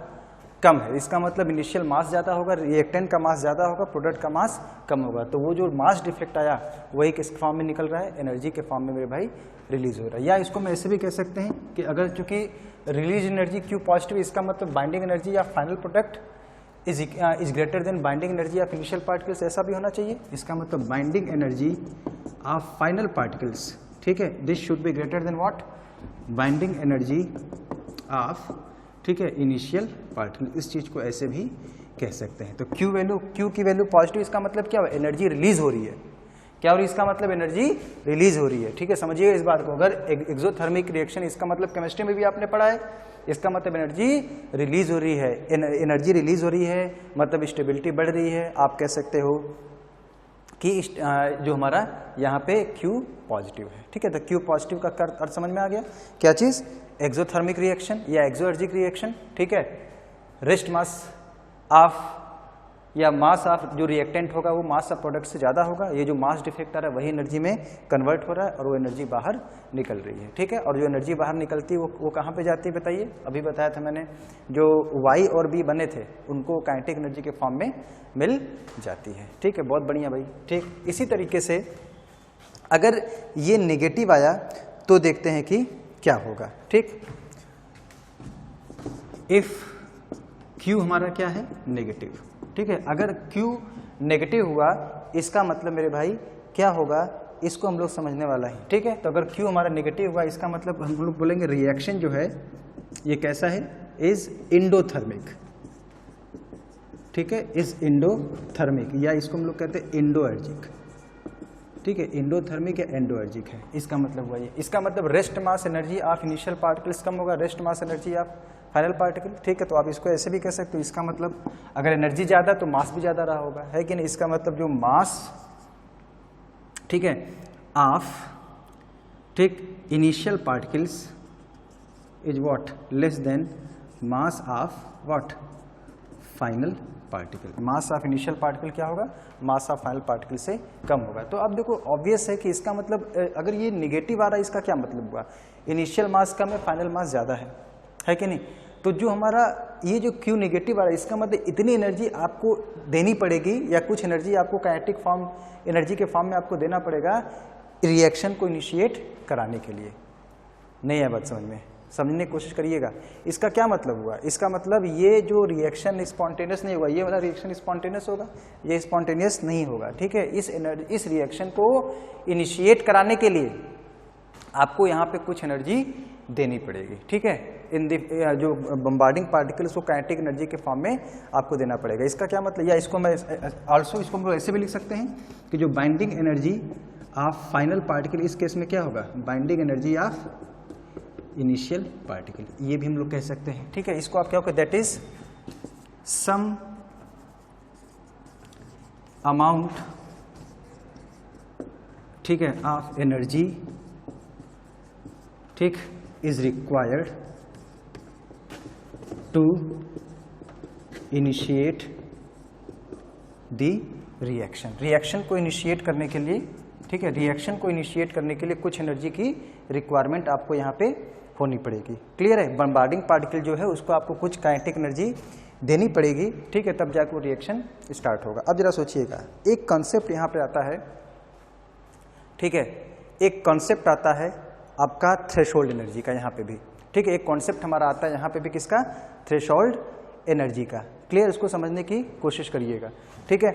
कम है। इसका मतलब इनिशियल मास ज़्यादा होगा, रिएक्टेंट का मास ज़्यादा होगा, प्रोडक्ट का मास कम होगा। तो वो जो मास डिफेक्ट आया वही किस फॉर्म में निकल रहा है, एनर्जी के फॉर्म में मेरे भाई रिलीज हो रहा है। या इसको मैं ऐसे भी कह सकते हैं कि अगर चूंकि रिलीज एनर्जी Q पॉजिटिव, इसका मतलब बाइंडिंग एनर्जी या final product is greater than binding energy of initial particles, ऐसा भी होना चाहिए। इसका मतलब binding energy of final particles, ठीक है, this should be greater than what, binding energy of, ठीक है, इनिशियल पार्टिकल। इस चीज को ऐसे भी कह सकते हैं। तो Q की वैल्यू पॉजिटिव, इसका मतलब क्या हुआ, एनर्जी रिलीज हो रही है। क्या हो रही है, इसका मतलब एनर्जी रिलीज हो रही है। ठीक है, समझिए इस बात को। अगर एक्सोथर्मिक रिएक्शन, इसका मतलब केमिस्ट्री में भी आपने पढ़ा है, इसका मतलब एनर्जी रिलीज हो रही है। एनर्जी रिलीज हो रही है मतलब स्टेबिलिटी बढ़ रही है। आप कह सकते हो कि जो हमारा यहाँ पे Q पॉजिटिव है, ठीक है। तो Q पॉजिटिव का अर्थ समझ में आ गया, क्या चीज़, एक्सोथर्मिक रिएक्शन या एक्सोएर्जिक रिएक्शन, ठीक है। रेस्ट मास ऑफ या मास ऑफ जो रिएक्टेंट होगा वो मास ऑफ प्रोडक्ट से ज़्यादा होगा, ये जो मास डिफेक्ट आ रहा है वही एनर्जी में कन्वर्ट हो रहा है और वो एनर्जी बाहर निकल रही है, ठीक है। और जो एनर्जी बाहर निकलती है वो कहाँ पे जाती है बताइए, अभी बताया था मैंने, जो Y और B बने थे उनको काइनेटिक एनर्जी के फॉर्म में मिल जाती है, ठीक है। बहुत बढ़िया भाई, ठीक। इसी तरीके से अगर ये नेगेटिव आया तो देखते हैं कि क्या होगा, ठीक। इफ Q हमारा क्या है, नेगेटिव, ठीक है। अगर Q नेगेटिव हुआ इसका मतलब मेरे भाई क्या होगा, इसको हम लोग समझने वाला है, ठीक है। तो अगर Q हमारा नेगेटिव हुआ इसका मतलब हम लोग बोलेंगे रिएक्शन जो है ये कैसा है, इज इंडोथर्मिक, ठीक है, इज इंडोथर्मिक, या इसको हम लोग कहते हैं इंडोएर्जिक, ठीक है। इंडोथर्मिक या एंडोएर्जिक है, इसका मतलब हुआ ये। इसका मतलब rest mass energy of initial particles कम होगा, rest mass energy of final particle, ठीक है। तो आप इसको ऐसे भी कह सकते हो, इसका मतलब अगर एनर्जी ज़्यादा तो मास भी ज़्यादा रहा होगा, है कि नहीं। इसका मतलब जो मास, ठीक है, ऑफ, ठीक, initial particles is what, less then mass of what, final particle. Mass of initial particle क्या होगा, मास ऑफ फाइनल पार्टिकल से कम होगा। तो अब देखो ऑब्वियस है कि इसका मतलब अगर ये निगेटिव आ रहा है इसका क्या मतलब हुआ, इनिशियल मास कम है, फाइनल मास ज़्यादा है कि नहीं। तो जो हमारा ये जो Q नेगेटिव आ रहा है इसका मतलब इतनी एनर्जी आपको देनी पड़ेगी या कुछ एनर्जी आपको काइनेटिक फॉर्म एनर्जी के फॉर्म में आपको देना पड़ेगा रिएक्शन को इनिशिएट कराने के लिए। नहीं है बात समझ में, समझने की कोशिश करिएगा। इसका क्या मतलब हुआ, इसका मतलब ये जो रिएक्शन स्पॉन्टेनियस नहीं होगा, ये वाला रिएक्शन स्पॉन्टेनियस होगा, ये स्पॉन्टेनियस नहीं होगा, ठीक है। इस रिएक्शन को इनिशिएट कराने के लिए आपको यहाँ पे कुछ एनर्जी देनी पड़ेगी, ठीक है। इन जो बम्बार्डिंग पार्टिकल्स को काइनेटिक एनर्जी के फॉर्म में आपको देना पड़ेगा। इसका क्या मतलब, या इसको मैं ऑल्सो इसको हम लोग ऐसे भी लिख सकते हैं कि जो binding energy of final particle, इस केस में क्या होगा, binding energy of initial particle, ये भी हम लोग कह सकते हैं, ठीक है। इसको आप क्या होगा, दैट इज सम अमाउंट, ठीक है, ऑफ एनर्जी, ठीक, is required to initiate the reaction. Reaction को इनिशिएट करने के लिए, ठीक है, रिएक्शन को इनिशिएट करने के लिए कुछ एनर्जी की रिक्वायरमेंट आपको यहाँ पे होनी पड़ेगी, क्लियर है। बम्बार्डिंग पार्टिकल जो है उसको आपको कुछ काइनेटिक एनर्जी देनी पड़ेगी, ठीक है, तब जाकर वो रिएक्शन स्टार्ट होगा। अब जरा सोचिएगा, एक कॉन्सेप्ट यहाँ पे आता है, ठीक है, एक कॉन्सेप्ट आता है आपका थ्रेशोल्ड एनर्जी का, यहाँ पे भी, ठीक है, एक कॉन्सेप्ट हमारा आता है यहाँ पे भी, किसका, थ्रेशोल्ड एनर्जी का, क्लियर। इसको समझने की कोशिश करिएगा, ठीक है।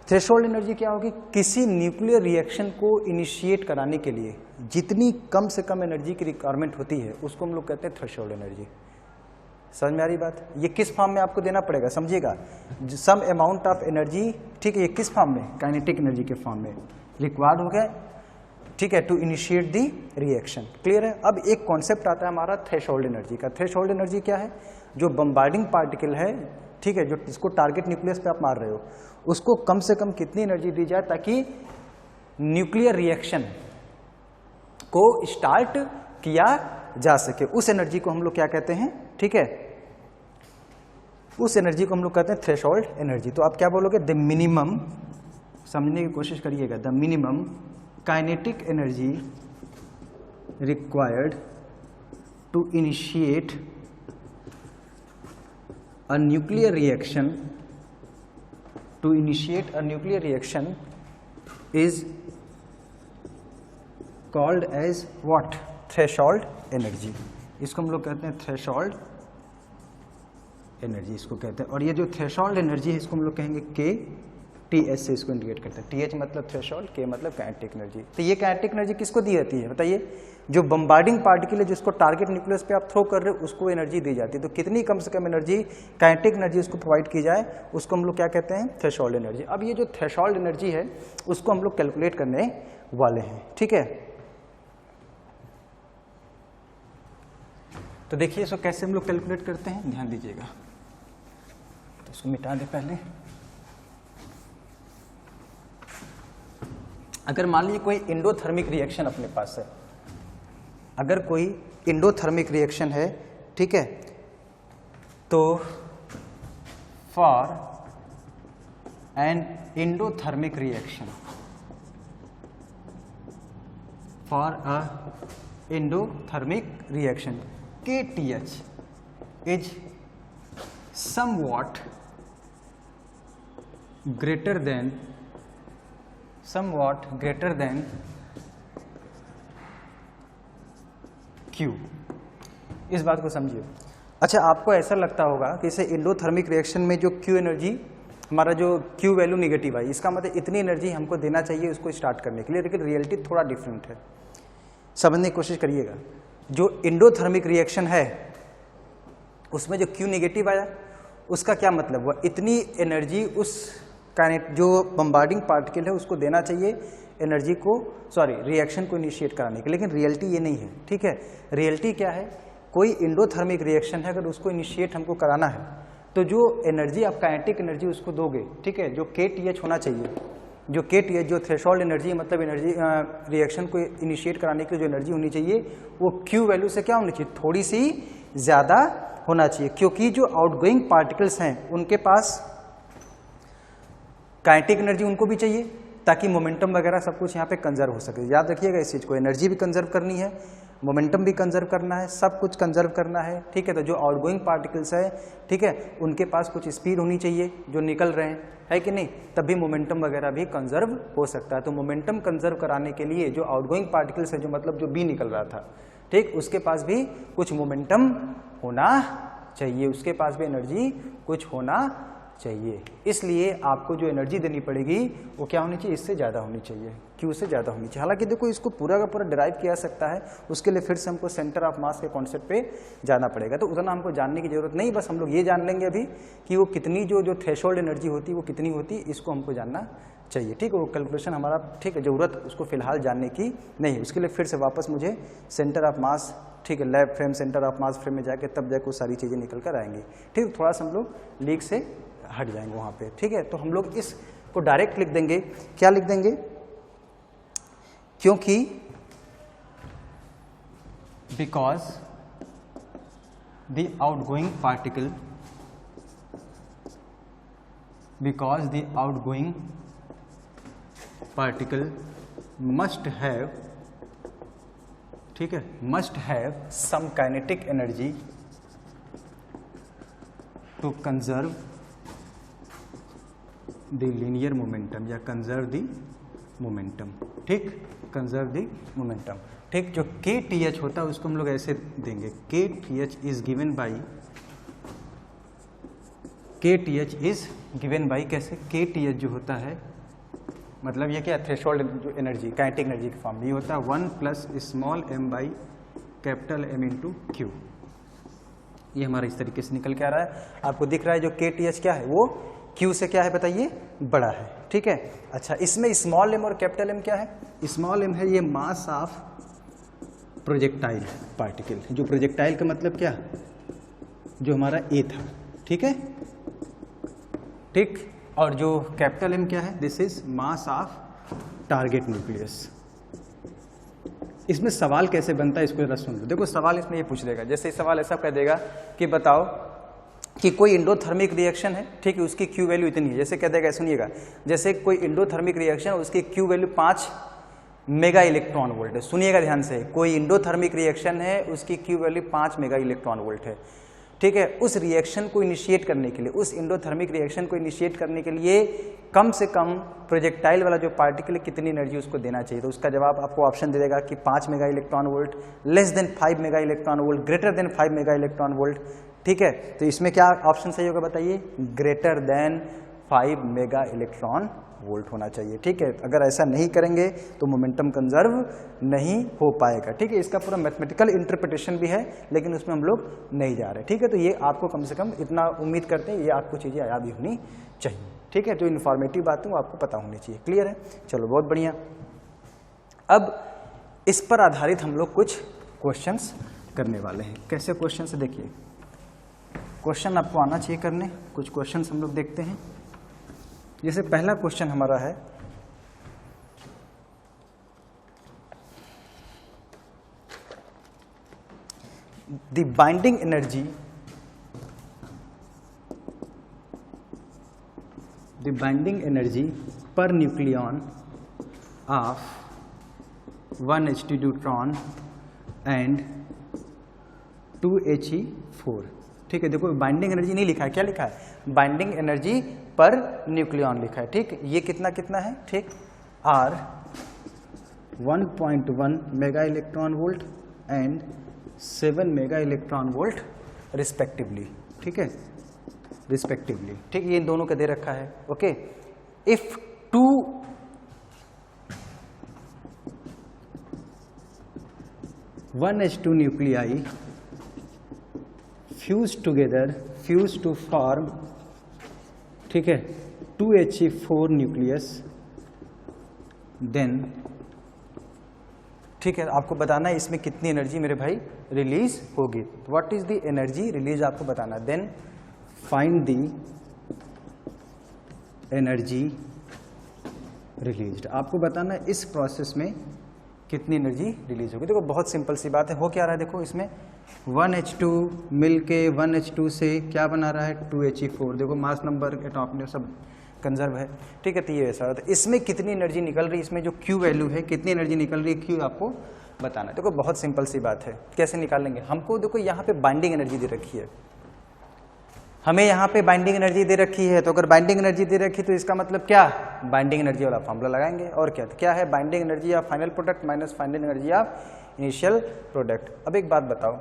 थ्रेशोल्ड एनर्जी क्या होगी, किसी न्यूक्लियर रिएक्शन को इनिशिएट कराने के लिए जितनी कम से कम एनर्जी की रिक्वायरमेंट होती है उसको हम लोग कहते हैं थ्रेशोल्ड एनर्जी। समझ में आ रही बात, ये किस फॉर्म में आपको देना पड़ेगा, समझिएगा, सम अमाउंट ऑफ एनर्जी, ठीक है, ये किस फॉर्म में, काइनेटिक एनर्जी के फॉर्म में रिक्वायर्ड हो गया, ठीक है, to initiate the reaction, clear है। अब एक कॉन्सेप्ट आता है हमारा थ्रेशोल्ड एनर्जी का। थ्रेशोल्ड एनर्जी क्या है, जो बम्बार्डिंग पार्टिकल है, ठीक है, जो इसको टारगेट न्यूक्लियस पे आप मार रहे हो, उसको कम से कम कितनी एनर्जी दी जाए ताकि न्यूक्लियर रिएक्शन को स्टार्ट किया जा सके। उस एनर्जी को हम लोग क्या कहते हैं, ठीक है, उस एनर्जी को हम लोग कहते हैं थ्रेशोल्ड एनर्जी। तो आप क्या बोलोगे, द मिनिमम, समझने की कोशिश करिएगा, the minimum kinetic energy required to initiate a nuclear reaction, to initiate a nuclear reaction is called as what, threshold energy। इसको हम लोग कहते हैं थ्रेशोल्ड एनर्जी, इसको कहते हैं। और ये जो थ्रेशोल्ड एनर्जी है इसको हम लोग कहेंगे के, TH से इसको इंडिकेट करते हैं। TH मतलब थ्रेशोल्ड, के मतलब काइनेटिक एनर्जी। तो ये काइनेटिक एनर्जी किसको दी जाती है बताइए, जो बम्बार्डिंग पार्टिकल है जिसको टारगेट न्यूक्लियस पे आप थ्रो कर रहे हो उसको एनर्जी दी जाती है। तो कितनी कम से कम एनर्जी, काइनेटिक एनर्जी उसको प्रोवाइड की जाए, उसको हम लोग क्या कहते हैं, थ्रेशोल्ड एनर्जी। अब ये जो थ्रेशोल्ड एनर्जी है उसको हम लोग कैलकुलेट करने वाले हैं, ठीक है। तो देखिए इसको कैसे हम लोग कैलकुलेट करते हैं, ध्यान दीजिएगा। तो इसको मिटा दे पहले। अगर मान लीजिए कोई एंडोथर्मिक रिएक्शन अपने पास है, अगर कोई एंडोथर्मिक रिएक्शन है, ठीक है, तो for an endothermic reaction, for a endothermic reaction KTH is somewhat greater than Q। इस बात को समझिए। अच्छा, आपको ऐसा लगता होगा कि इसे एंडोथर्मिक रिएक्शन में जो Q एनर्जी, हमारा जो Q वैल्यू निगेटिव आई, इसका मतलब इतनी एनर्जी हमको देना चाहिए उसको स्टार्ट करने के लिए, लेकिन रियलिटी थोड़ा डिफरेंट है। समझने की कोशिश करिएगा। जो एंडोथर्मिक रिएक्शन है उसमें जो Q निगेटिव आया उसका क्या मतलब हुआ, इतनी एनर्जी उस जो बम्बार्डिंग पार्टिकल है उसको देना चाहिए एनर्जी को, रिएक्शन को इनिशिएट कराने के, लेकिन रियलिटी ये नहीं है। ठीक है, रियलिटी क्या है, कोई एंडोथर्मिक रिएक्शन है, अगर उसको इनिशिएट हमको कराना है तो जो एनर्जी आप काइनेटिक एनर्जी उसको दोगे, ठीक है, जो KTH होना चाहिए, जो KTH जो थ्रेशोल्ड एनर्जी मतलब एनर्जी रिएक्शन को इनिशिएट कराने की जो एनर्जी होनी चाहिए वो Q वैल्यू से क्या होनी चाहिए, थोड़ी सी ज़्यादा होना चाहिए, क्योंकि जो आउटगोइंग पार्टिकल्स हैं उनके पास काइनेटिक एनर्जी उनको भी चाहिए ताकि मोमेंटम वगैरह सब कुछ यहाँ पे कंजर्व हो सके। याद रखिएगा इस चीज़ को, एनर्जी भी कंजर्व करनी है, मोमेंटम भी कंजर्व करना है, सब कुछ कंजर्व करना है। ठीक है, तो जो आउटगोइंग पार्टिकल्स है, ठीक है, उनके पास कुछ स्पीड होनी चाहिए जो निकल रहे हैं, है कि नहीं, तभी मोमेंटम वगैरह भी कंजर्व हो सकता है। तो मोमेंटम कंजर्व कराने के लिए जो आउटगोइंग पार्टिकल्स है, जो मतलब जो बी निकल रहा था, ठीक, उसके पास भी कुछ मोमेंटम होना चाहिए, उसके पास भी एनर्जी कुछ होना चाहिए। इसलिए आपको जो एनर्जी देनी पड़ेगी वो क्या होनी चाहिए, इससे ज़्यादा होनी चाहिए, Q से ज़्यादा होनी चाहिए। हालांकि देखो इसको पूरा का पूरा डिराइव किया सकता है, उसके लिए फिर से हमको सेंटर ऑफ मास के कॉन्सेप्ट पे जाना पड़ेगा, तो उतना हमको जानने की जरूरत नहीं, बस हम लोग ये जान लेंगे अभी कि वो कितनी जो थ्रेशोल्ड एनर्जी होती है वो कितनी होती है, इसको हमको जानना चाहिए। ठीक है, वो कैलकुलेशन हमारा, ठीक है, ज़रूरत उसको फिलहाल जानने की नहीं, उसके लिए फिर से वापस मुझे सेंटर ऑफ मास, ठीक है, lab frame, centre of mass frame में जाके तब जाके वो सारी चीज़ें निकल कर आएंगी। ठीक, थोड़ा सा हम लोग लीक से हट जाएंगे वहाँ पे। ठीक है, तो हम लोग इसको डायरेक्ट लिख देंगे, क्या लिख देंगे, क्योंकि because the outgoing particle, because the outgoing particle must have, ठीक है, must have some kinetic energy to conserve the linear momentum या कंजर्व द मोमेंटम। ठीक, कंजर्व द मोमेंटम। ठीक, जो KTH होता है उसको हम लोग ऐसे देंगे, KTH is given by, KTH is given by, कैसे, KTH जो होता है मतलब ये क्या, थ्रेशोल्ड जो एनर्जी, काइनेटिक एनर्जी के फॉर्म में ये होता है 1 plus small m by capital M into Q। ये हमारा इस तरीके से निकल के आ रहा है, आपको दिख रहा है जो KTH क्या है वो Q से क्या है बताइए, बड़ा है। ठीक है, अच्छा, इसमें स्मॉल m और कैपिटल M क्या है, स्मॉल m है ये मास ऑफ प्रोजेक्टाइल पार्टिकल, जो प्रोजेक्टाइल का मतलब क्या, जो हमारा A था, ठीक है, ठीक, और जो कैपिटल M क्या है, this is mass of target nucleus. इसमें सवाल कैसे बनता है इसको जरा सुन लो। देखो सवाल इसमें ये पूछ देगा, जैसे सवाल ऐसा कह देगा कि बताओ कि कोई एंडोथर्मिक रिएक्शन है, ठीक है, उसकी Q वैल्यू इतनी है, जैसे कह देगा, सुनिएगा, जैसे कोई एंडोथर्मिक रिएक्शन उसकी Q value 5 mega electron volt है। सुनिएगा ध्यान से, कोई एंडोथर्मिक रिएक्शन है उसकी Q value 5 mega electron volt है। ठीक है, उस रिएक्शन को इनिशिएट करने के लिए, उस एंडोथर्मिक रिएक्शन को इनिशिएट करने के लिए कम से कम प्रोजेक्टाइल वाला जो पार्टिकल है कितनी एनर्जी उसको देना चाहिए, तो उसका जवाब आपको ऑप्शन दे देगा कि 5 mega electron volt, less than 5 mega electron volt, greater than 5 mega electron volt. ठीक है, तो इसमें क्या ऑप्शन सही होगा बताइए, greater than 5 mega electron volt होना चाहिए। ठीक है, अगर ऐसा नहीं करेंगे तो मोमेंटम कंजर्व नहीं हो पाएगा। ठीक है, इसका पूरा मैथमेटिकल इंटरप्रिटेशन भी है, लेकिन उसमें हम लोग नहीं जा रहे। ठीक है, तो ये आपको कम से कम इतना उम्मीद करते हैं, ये आपको चीज़ें याद भी होनी चाहिए। ठीक है, जो इन्फॉर्मेटिव बात है वो आपको पता होनी चाहिए। क्लियर है, चलो बहुत बढ़िया। अब इस पर आधारित हम लोग कुछ क्वेश्चंस करने वाले हैं। कैसे क्वेश्चन से, देखिए क्वेश्चन आपको आना चाहिए करने, कुछ क्वेश्चंस हम लोग देखते हैं। जैसे पहला क्वेश्चन हमारा है the binding energy per nucleon of 1 He neutron and 2 He4। ठीक है, देखो बाइंडिंग एनर्जी नहीं लिखा है, क्या लिखा है? बाइंडिंग एनर्जी पर न्यूक्लियॉन लिखा है। ठीक, ये कितना कितना है? ठीक, R 1.1 mega electron volt and 7 mega electron volt respectively. ठीक है, रिस्पेक्टिवली। ठीक, ये इन दोनों का दे रखा है। Okay, if 1H2 nuclei fuse to form, ठीक है, 2He4 न्यूक्लियस, देन ठीक है, आपको बताना है इसमें कितनी एनर्जी मेरे भाई रिलीज होगी। What is the energy release आपको बताना। Then find the energy released, आपको बताना है इस प्रोसेस में कितनी एनर्जी रिलीज होगी। देखो बहुत सिंपल सी बात है, हो क्या रहा है, देखो इसमें 1H2 मिलके 1H2 से क्या बना रहा है? 2He4। देखो मास नंबर एटॉम सब कंजर्व है। ठीक है, तो ये ऐसा होता है। इसमें कितनी एनर्जी निकल रही है, इसमें जो Q वैल्यू है, कितनी एनर्जी निकल रही है Q आपको बताना है। देखो बहुत सिंपल सी बात है, कैसे निकालेंगे? हमको देखो यहाँ पे बाइंडिंग एनर्जी दे रखी है, हमें यहाँ पे बाइंडिंग एनर्जी दे रखी है, तो अगर बाइंडिंग एनर्जी दे रखी तो इसका मतलब क्या? बाइंडिंग एनर्जी वाला फॉर्मूला लगाएंगे। और क्या? तो क्या है? Binding energy of final product minus binding energy of initial product. अब एक बात बताओ,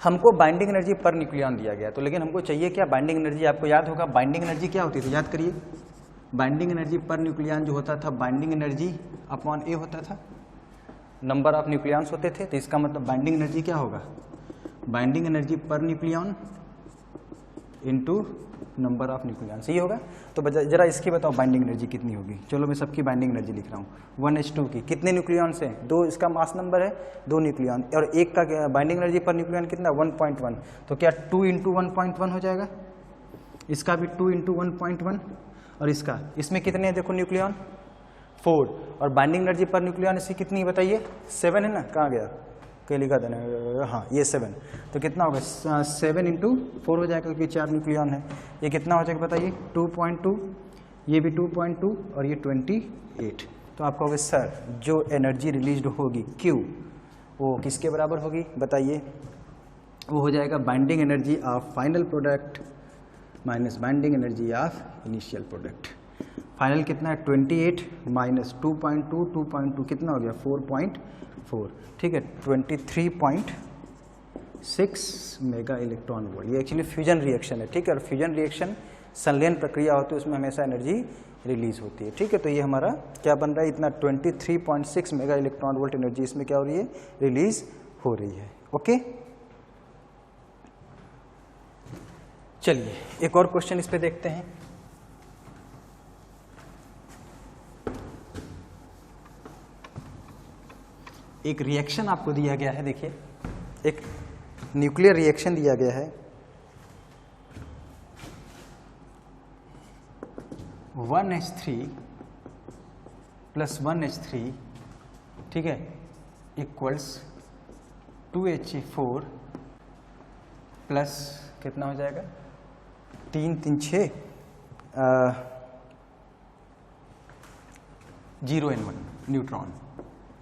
हमको बाइंडिंग एनर्जी पर न्यूक्लियॉन दिया गया, तो लेकिन हमको चाहिए क्या? Binding energy. आपको याद होगा बाइंडिंग एनर्जी क्या होती थी, याद करिए। बाइंडिंग एनर्जी पर न्यूक्लियॉन जो होता था, बाइंडिंग एनर्जी अपॉन ए होता था, नंबर ऑफ न्यूक्लियॉन्स होते थे। तो इसका मतलब बाइंडिंग एनर्जी क्या होगा? बाइंडिंग एनर्जी पर nucleon into number of nucleon, सही होगा। तो जरा इसकी बताओ बाइंडिंग एनर्जी कितनी होगी। चलो मैं सबकी बाइंडिंग एनर्जी लिख रहा हूँ। 1H2 की कितने न्यूक्लियॉन्स हैं? 2, इसका मास नंबर है 2 न्यूक्लियॉन, और एक का बाइंडिंग एनर्जी पर न्यूक्लियॉन कितना? 1.1। तो क्या 2 × 1.1 हो जाएगा? इसका भी 2 × 1.1, और इसका, इसमें कितने हैं देखो न्यूक्लियॉन? 4, और बाइंडिंग एनर्जी पर न्यूक्लियॉन इसकी कितनी बताइए? 7 है ना, कहाँ गया? क्या लिखा था? हाँ, ये 7। तो कितना होगा? 7 × 4 हो जाएगा, क्योंकि 4 न्यूक्लियॉन है। ये कितना हो जाएगा बताइए? 2.2, ये भी 2.2, और ये 28। तो आपका होगा सर जो एनर्जी रिलीज होगी Q, वो किसके बराबर होगी बताइए? वो हो जाएगा binding energy of final product minus binding energy of initial product. Final कितना है? 28 माइनस 2.2, 2.2 कितना हो गया? 4.4। ठीक है, 23.6 मेगा इलेक्ट्रॉन वोल्ट। ये एक्चुअली फ्यूजन रिएक्शन है। ठीक है, और फ्यूजन रिएक्शन संलयन प्रक्रिया होती है, उसमें हमेशा एनर्जी रिलीज होती है। ठीक है, तो ये हमारा क्या बन रहा है? इतना 23.6 मेगा इलेक्ट्रॉन वोल्ट एनर्जी इसमें क्या हो रही है? रिलीज हो रही है। ओके, चलिए एक और क्वेश्चन इस पे देखते हैं। एक रिएक्शन आपको दिया गया है, देखिए एक न्यूक्लियर रिएक्शन दिया गया है। 1H3 प्लस 1H3, ठीक है, इक्वल्स 2He4 प्लस कितना हो जाएगा? 3 3 6 0N1 न्यूट्रॉन।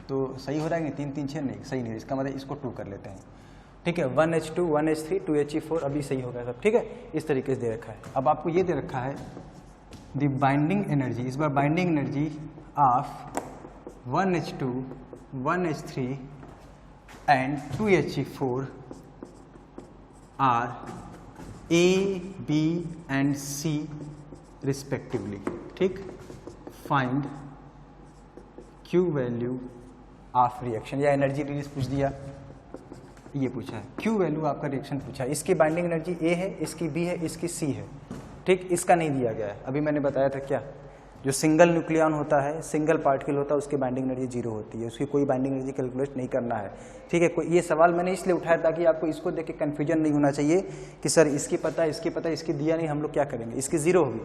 तो सही हो जाएंगे 3 3 6? नहीं, सही नहीं, इसका मतलब इसको 2 कर लेते हैं। ठीक है, 1H2 1H3 2He4 अभी सही हो गया सब। ठीक है, इस तरीके से दे रखा है। अब आपको ये दे रखा है द बाइंडिंग एनर्जी, इस बार binding energy of 1H2 1H3 and 2He4 are A, B and C respectively. ठीक, find Q value of reaction, या एनर्जी रिलीज पूछ दिया, ये पूछा है। Q वैल्यू आपका रिएक्शन पूछा है। इसकी बाइंडिंग एनर्जी A है, इसकी B है, इसकी C है। ठीक, इसका नहीं दिया गया है। अभी मैंने बताया था क्या, जो सिंगल न्यूक्लियॉन होता है, सिंगल पार्टिकल होता है, उसकी बाइंडिंग एनर्जी 0 होती है, उसकी कोई बाइंडिंग एनर्जी कैलकुलेट नहीं करना है। ठीक है, कोई ये सवाल मैंने इसलिए उठाया ताकि आपको इसको देख के कन्फ्यूजन नहीं होना चाहिए कि सर इसकी पता है, इसकी पता है, इसकी दिया नहीं, हम लोग क्या करेंगे? इसकी 0 होगी,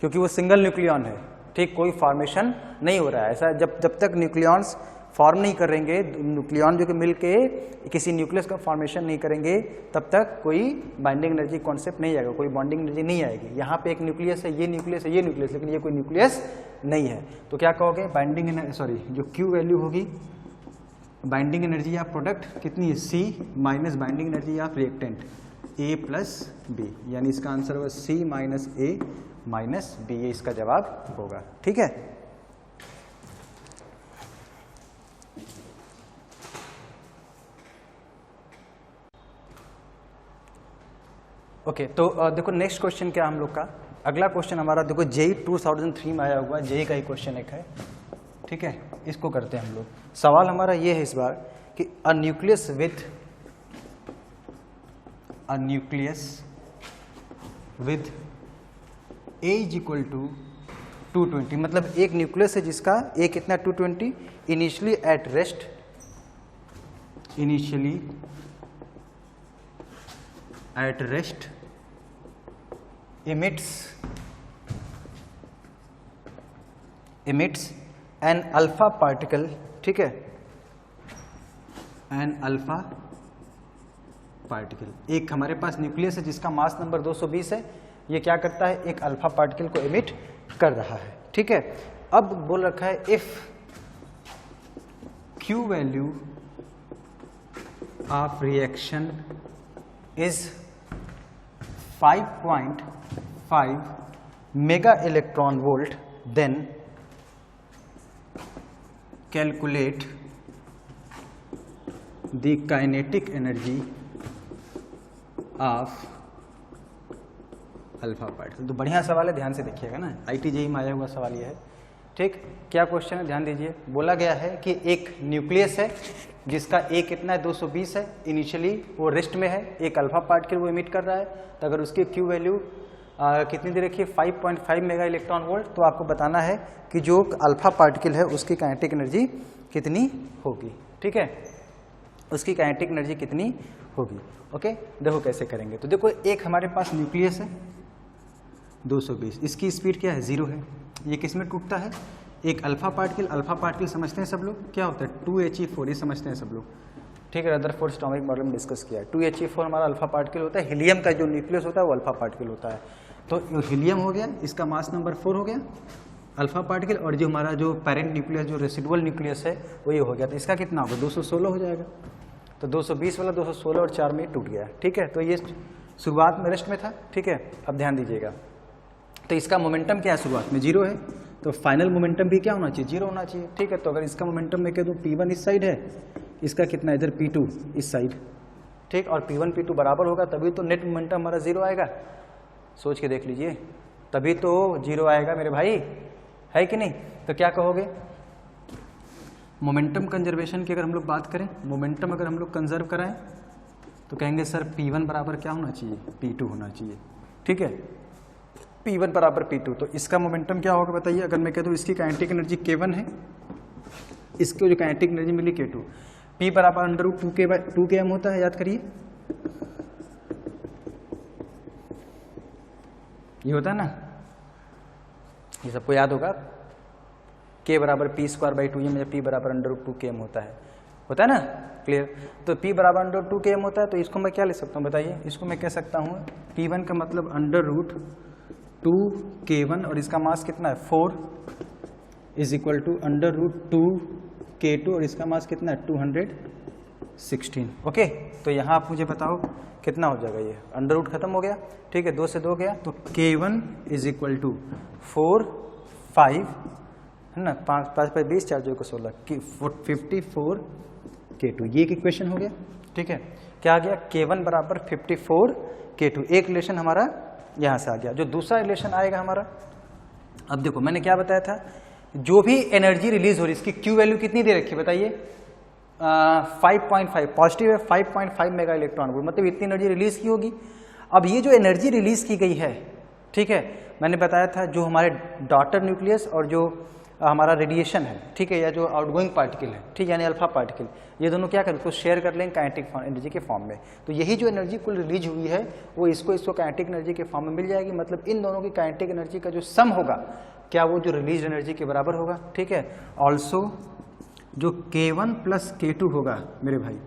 क्योंकि वो सिंगल न्यूक्लियॉन है। ठीक, कोई फॉर्मेशन नहीं हो रहा है। ऐसा जब तक न्यूक्लियॉन्स फॉर्म नहीं करेंगे, न्यूक्लियॉन जो कि मिल के किसी न्यूक्लियस का फॉर्मेशन नहीं करेंगे, तब तक कोई बाइंडिंग एनर्जी कॉन्सेप्ट नहीं आएगा, कोई बॉन्डिंग एनर्जी नहीं आएगी। यहाँ पे एक न्यूक्लियस है, ये न्यूक्लियस है, ये न्यूक्लियस, लेकिन ये कोई न्यूक्लियस नहीं है। तो क्या कहोगे, बाइंडिंग एनर्जी, सॉरी जो क्यू वैल्यू होगी बाइंडिंग एनर्जी ऑफ प्रोडक्ट कितनी है, C minus binding energy of reactant A plus B, यानी इसका आंसर होगा C minus A minus B, ये इसका जवाब होगा। ठीक है, ओके तो देखो नेक्स्ट क्वेश्चन क्या हम लोग का, अगला क्वेश्चन हमारा देखो जेई 2003 में आया हुआ, जेई का ही क्वेश्चन एक है। ठीक है, इसको करते हैं हम लोग। सवाल हमारा ये है इस बार कि a nucleus with A is equal to 220, मतलब एक न्यूक्लियस है जिसका ए कितना 220, initially at rest, at rest emits an alpha particle, ठीक है, an alpha particle, एक हमारे पास न्यूक्लियस है जिसका मास नंबर 220 है, ये क्या करता है, एक अल्फा पार्टिकल को एमिट कर रहा है। ठीक है, अब बोल रखा है if Q value of reaction is 5.5 mega electron volt, then calculate the kinetic energy of alpha particle. तो बढ़िया सवाल है, ध्यान से देखिएगा ना, IIT-JEE में आया हुआ सवाल यह है। ठीक, क्या क्वेश्चन है, ध्यान दीजिए। बोला गया है कि एक न्यूक्लियस है जिसका ए कितना है 220 है, इनिशियली वो रेस्ट में है, एक अल्फा पार्टिकल वो इमिट कर रहा है, तो अगर उसकी क्यू वैल्यू कितनी दे रखी है 5.5 मेगा इलेक्ट्रॉन वोल्ट, तो आपको बताना है कि जो अल्फा पार्टिकल है उसकी काइनेटिक एनर्जी कितनी होगी। ठीक है, उसकी काइनेटिक एनर्जी कितनी होगी। ओके, देखो कैसे करेंगे। तो देखो एक हमारे पास न्यूक्लियस है 220, इसकी स्पीड क्या है 0 है, ये किस में टूटता है, एक अल्फा पार्टिकल समझते हैं सब लोग, क्या होता है 2He4, ये समझते हैं सब लोग। ठीक है, रदरफोर्ड एटॉमिक मॉडल में डिस्कस किया है। 2He4 हमारा अल्फा पार्टिकल होता है, हीलियम का जो न्यूक्लियस होता है वो अल्फा पार्टिकल होता है। तो हीलियम हो गया, इसका मास नंबर 4 हो गया अल्फा पार्टिकल, और जो हमारा जो पेरेंट न्यूक्लियस जो रेसिडुअल न्यूक्लियस है वो ये हो गया, तो इसका कितना होगा 216 हो जाएगा। तो 220 वाला 216 और 4 में टूट गया। ठीक है, तो ये शुरुआत में रेस्ट में था। ठीक है, अब ध्यान दीजिएगा, तो इसका मोमेंटम क्या है, शुरुआत में 0 है, तो फाइनल मोमेंटम भी क्या होना चाहिए 0 होना चाहिए। ठीक है, तो अगर इसका मोमेंटम मैं कह दूँ P1 इस साइड है, इसका कितना इधर P2 इस साइड, ठीक, और P1 P2 बराबर होगा तभी तो नेट मोमेंटम हमारा 0 आएगा। सोच के देख लीजिए, तभी तो 0 आएगा मेरे भाई, है कि नहीं। तो क्या कहोगे, मोमेंटम कंजर्वेशन की अगर हम लोग बात करें, मोमेंटम अगर हम लोग कंजर्व कराएं तो कहेंगे सर P1 बराबर क्या होना चाहिए P2 होना चाहिए। ठीक है, P1 बराबर P2, तो इसका मोमेंटम क्या होगा बताइए। अगर मैं कह दूँ इसकी काइनेटिक एनर्जी K1 है, इसको जो काइनेटिक एनर्जी मिली K2, P बराबर √2km होता है, याद करिए, ये होता है ना, ये सबको याद होगा, K बराबर P²/2m या P बराबर √2km होता है ना, क्लियर। तो P बराबर √2km होता है, तो इसको मैं क्या ले सकता हूँ बताइए, इसको मैं कह सकता हूँ P1 का मतलब √2k1 और इसका मास कितना है 4 इज इक्वल टू √2k2 और इसका मास कितना है 216। ओके, तो यहाँ आप मुझे बताओ कितना हो जाएगा, ये अंडर रूट खत्म हो गया। ठीक है, 2 से 2 गया, तो K1 इज इक्वल टू 4 5 है ना, 5 5 पर 20 4 2 को 16 54 K2, ये एक इक्वेशन हो गया। ठीक है, क्या आ गया K1 बराबर 54 K2, एक रिलेशन हमारा यहाँ से आ गया। जो दूसरा रिलेशन आएगा हमारा, अब देखो मैंने क्या बताया था, जो भी एनर्जी रिलीज हो रही है इसकी क्यू वैल्यू कितनी दे रखी है बताइए, 5.5, पॉजिटिव है 5.5 मेगा इलेक्ट्रॉन वोल्ट, मतलब इतनी एनर्जी रिलीज की होगी। अब ये जो एनर्जी रिलीज की गई है, ठीक है, मैंने बताया था जो हमारे डॉटर न्यूक्लियस और जो हमारा रेडिएशन है, ठीक है, या जो आउटगोइंग पार्टिकल है, ठीक, यानी अल्फा पार्टिकल, ये दोनों क्या करें, उसको शेयर कर लेंगे काइनेटिक एनर्जी के फॉर्म में। तो यही जो एनर्जी कुल रिलीज हुई है वो इसको काइनेटिक एनर्जी के फॉर्म में मिल जाएगी। मतलब इन दोनों की काइनेटिक एनर्जी का जो सम होगा, क्या वो जो रिलीज एनर्जी के बराबर होगा। ठीक है, ऑल्सो जो K1 प्लस K2 होगा मेरे भाई,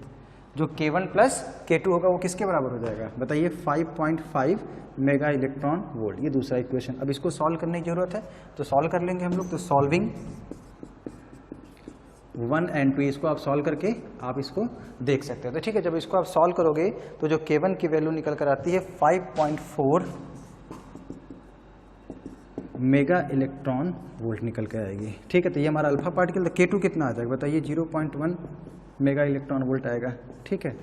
जो K1 प्लस K2 होगा वो किसके बराबर हो जाएगा बताइए, 5.5 मेगा इलेक्ट्रॉन वोल्ट। ये दूसरा इक्वेशन। अब इसको सॉल्व करने की जरूरत है तो सॉल्व कर लेंगे हम लोग। तो सॉल्विंग 1 and 2, इसको आप सॉल्व करके आप इसको देख सकते हैं। तो ठीक है, जब इसको आप सॉल्व करोगे तो जो K1 की वैल्यू निकल कर आती है 5.4 मेगा इलेक्ट्रॉन वोल्ट निकल के आएगी। ठीक है, तो ये हमारा अल्फा पार्टिकल। तो K2 कितना आ जाएगा बताइए, 0.1 मेगा इलेक्ट्रॉन वोल्ट आएगा। ठीक है,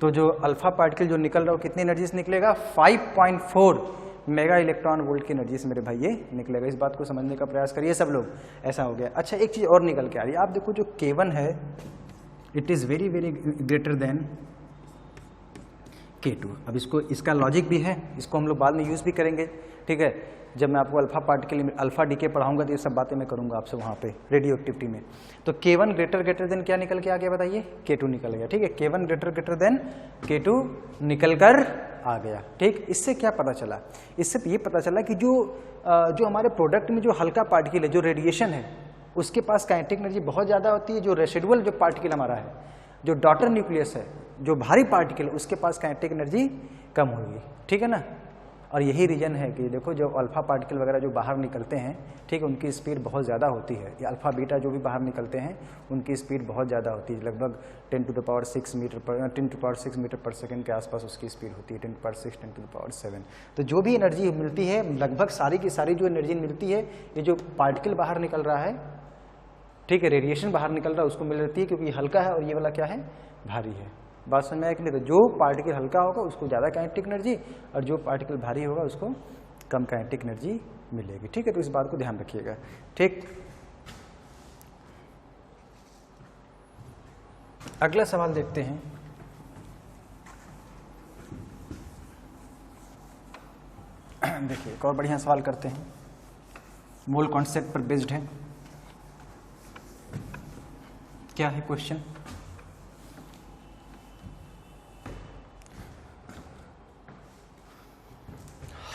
तो जो अल्फा पार्टिकल जो निकल रहा है कितनी एनर्जी से निकलेगा, 5.4 मेगा इलेक्ट्रॉन वोल्ट की एनर्जी से मेरे भाई ये निकलेगा। इस बात को समझने का प्रयास करिए सब लोग। ऐसा हो गया। अच्छा, एक चीज़ और निकल के आ रही है, आप देखो जो K1 है it is very very greater than K2। अब इसका लॉजिक भी है, इसको हम लोग बाद में यूज़ भी करेंगे। ठीक है, जब मैं आपको अल्फा पार्टिकल अल्फा डीके पढ़ाऊंगा तो ये सब बातें मैं करूंगा आपसे वहाँ पे रेडियो एक्टिविटी में। तो K1 ग्रेटर देन क्या निकल के आ गया बताइए, K2 निकल गया। ठीक है, K1 ग्रेटर देन K2 निकल कर आ गया। ठीक, इससे क्या पता चला, इससे ये पता चला कि जो हमारे प्रोडक्ट में जो हल्का पार्टिकल है, जो रेडिएशन है, उसके पास काइनेटिक एनर्जी बहुत ज़्यादा होती है। जो रेसिडुअल जो पार्टिकल हमारा है, जो डॉटर न्यूक्लियस है, जो भारी पार्टिकल, उसके पास काइनेटिक एनर्जी कम होगी। ठीक है ना, और यही रीजन है कि देखो जो अल्फा पार्टिकल वगैरह जो बाहर निकलते हैं, ठीक है, उनकी स्पीड बहुत ज़्यादा होती है। ये अल्फा बीटा जो भी बाहर निकलते हैं उनकी स्पीड बहुत ज़्यादा होती है, लगभग 10⁶ मीटर पर सेकंड के आसपास उसकी स्पीड होती है, 10⁶, 10⁷। तो जो भी एनर्जी मिलती है, लगभग सारी की सारी जो एनर्जी मिलती है, ये जो पार्टिकल बाहर निकल रहा है, ठीक है, रेडिएशन बाहर निकल रहा है, उसको मिल जाती है, क्योंकि ये हल्का है और ये वाला क्या है, भारी है। बात समझ में आया कि नहीं? तो जो पार्टिकल हल्का होगा उसको ज़्यादा काइनेटिक एनर्जी, और जो पार्टिकल भारी होगा उसको कम काइनेटिक एनर्जी मिलेगी। ठीक है, तो इस बात को ध्यान रखिएगा। ठीक, अगला सवाल देखते हैं। देखिए, एक और बढ़िया सवाल करते हैं, मोल कॉन्सेप्ट पर बेस्ड है। क्या है question?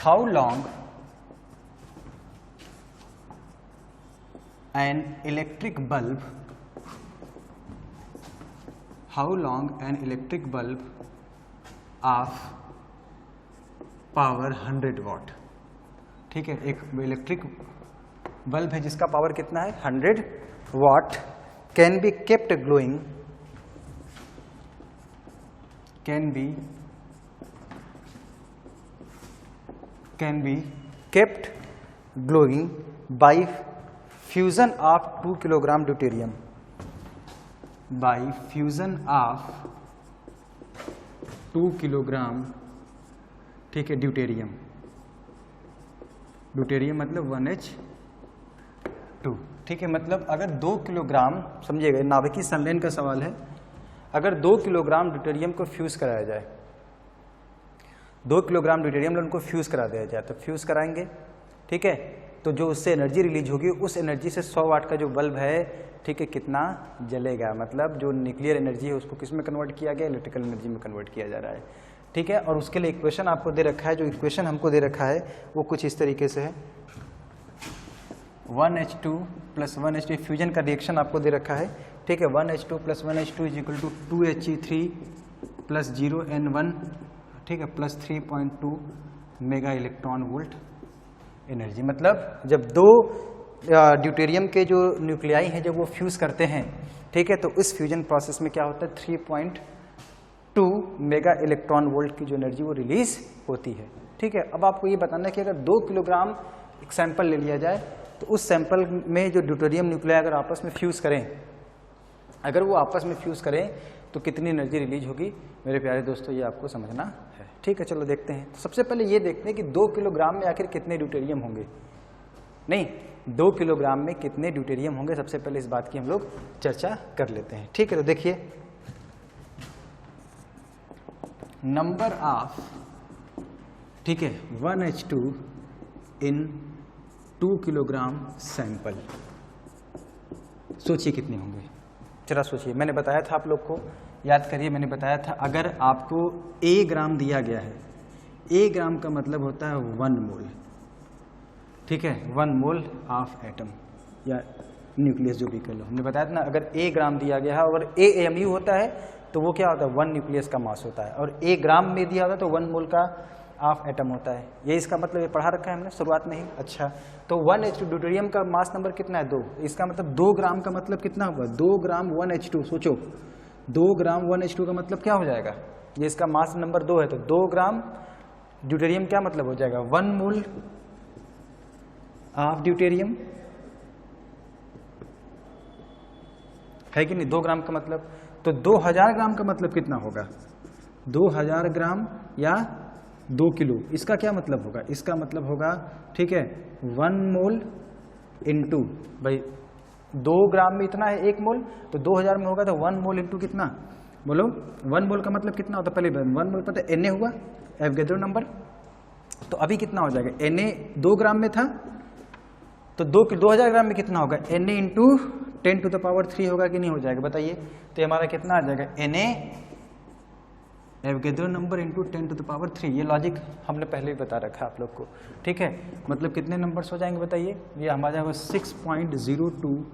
How long an electric bulb of power 100 watt, ठीक है, एक इलेक्ट्रिक बल्ब है जिसका पावर कितना है, 100 वाट, can be kept glowing by fusion of 2 kilogram deuterium, by fusion of 2 kilogram, ठीक है, ड्यूटेरियम मतलब 1H2। ठीक है, मतलब अगर 2 किलोग्राम, समझिएगा, नाभिकीय संलयन का सवाल है, अगर 2 किलोग्राम ड्यूटेरियम को फ्यूज कराया जाए, 2 किलोग्राम ड्यूटेरियम उनको फ्यूज करा दिया जाए, तो फ्यूज कराएंगे, ठीक है, तो जो उससे एनर्जी रिलीज होगी, उस एनर्जी से 100 वाट का जो बल्ब है, ठीक है, कितना जलेगा, मतलब जो न्यूक्लियर एनर्जी है उसको किस में कन्वर्ट किया गया, इलेक्ट्रिकल एनर्जी में कन्वर्ट किया जा रहा है। ठीक है, और उसके लिए इक्वेशन आपको दे रखा है, जो इक्वेशन हमको दे रखा है वो कुछ इस तरीके से है, 1H2 + 1H2 फ्यूजन का रिएक्शन आपको दे रखा है। ठीक है, 1H2 + 1H2 = 2He3 + 0N1, ठीक है, + 3.2 मेगा इलेक्ट्रॉन वोल्ट एनर्जी। मतलब जब 2 ड्यूटेरियम के जो न्यूक्लियाई हैं जब वो फ्यूज करते हैं, ठीक है, तो इस फ्यूजन प्रोसेस में क्या होता है, 3.2 मेगा इलेक्ट्रॉन वोल्ट की जो एनर्जी वो रिलीज होती है। ठीक है, अब आपको ये बताना है कि अगर 2 किलोग्राम एक सैंपल ले लिया जाए, तो उस सैंपल में जो ड्यूटेरियम न्यूक्लियाई अगर आपस में फ्यूज करें, अगर वो आपस में फ्यूज करें तो कितनी एनर्जी रिलीज होगी। मेरे प्यारे दोस्तों, ये आपको समझना है। ठीक है, चलो देखते हैं। तो सबसे पहले ये देखते हैं कि 2 किलोग्राम में आखिर कितने ड्यूटेरियम होंगे। नहीं, 2 किलोग्राम में कितने ड्यूटेरियम होंगे, सबसे पहले इस बात की हम लोग चर्चा कर लेते हैं। ठीक है, तो देखिए, नंबर ऑफ, ठीक है, 1H2 इन 2 किलोग्राम सैंपल, सोचिए कितने होंगे, जरा सोचिए। मैंने बताया था आप लोग को, याद करिए, मैंने बताया था अगर आपको A ग्राम दिया गया है, A ग्राम का मतलब होता है 1 मोल, ठीक है, 1 मोल ऑफ एटम, या न्यूक्लियस जो भी कर लो, हमने बताया था ना, अगर A ग्राम दिया गया है और AMU होता है तो वो क्या होता है, 1 न्यूक्लियस का मास होता है, और A ग्राम में दिया होता है तो 1 मोल का ऑफ एटम होता है। ये इसका मतलब, ये पढ़ा रखा है हमने शुरुआत में ही। अच्छा, तो 1H2 ड्यूटेरियम का मास नंबर कितना है, 2। इसका मतलब 2 ग्राम का मतलब कितना होगा, 2 ग्राम 1H2। सोचो 2 ग्राम 1H2 का मतलब क्या हो जाएगा, ये इसका मास नंबर 2 है, तो 2 ग्राम ड्यूटेरियम क्या मतलब हो जाएगा, 1 मोल ऑफ ड्यूटेरियम, है कि नहीं। 2 ग्राम का मतलब, तो 2000 ग्राम का मतलब कितना होगा, 2000 ग्राम या 2 किलो। इसका क्या मतलब होगा, इसका मतलब होगा, ठीक है, 1 मोल इंटू, भाई 2 ग्राम में इतना है 1 मोल, तो 2000 में होगा तो 1 मोल इंटू कितना, बोलो 1 मोल का मतलब कितना होता है, पहले 1 मोल पता है, Na हुआ एवोगैड्रो नंबर। तो अभी कितना हो जाएगा, Na 2 ग्राम में था, तो 2000 ग्राम में कितना होगा, Na इंटू 10⁻³ होगा कि नहीं हो जाएगा, बताइए। तो हमारा कितना आ जाएगा, Na एवोगैड्रो नंबर इंटू 10⁻³ ये लॉजिक हमने पहले ही बता रखा है आप लोग को, ठीक है। मतलब कितने नंबर्स हो जाएंगे बताइए, ये हमारा जाएगा 6.02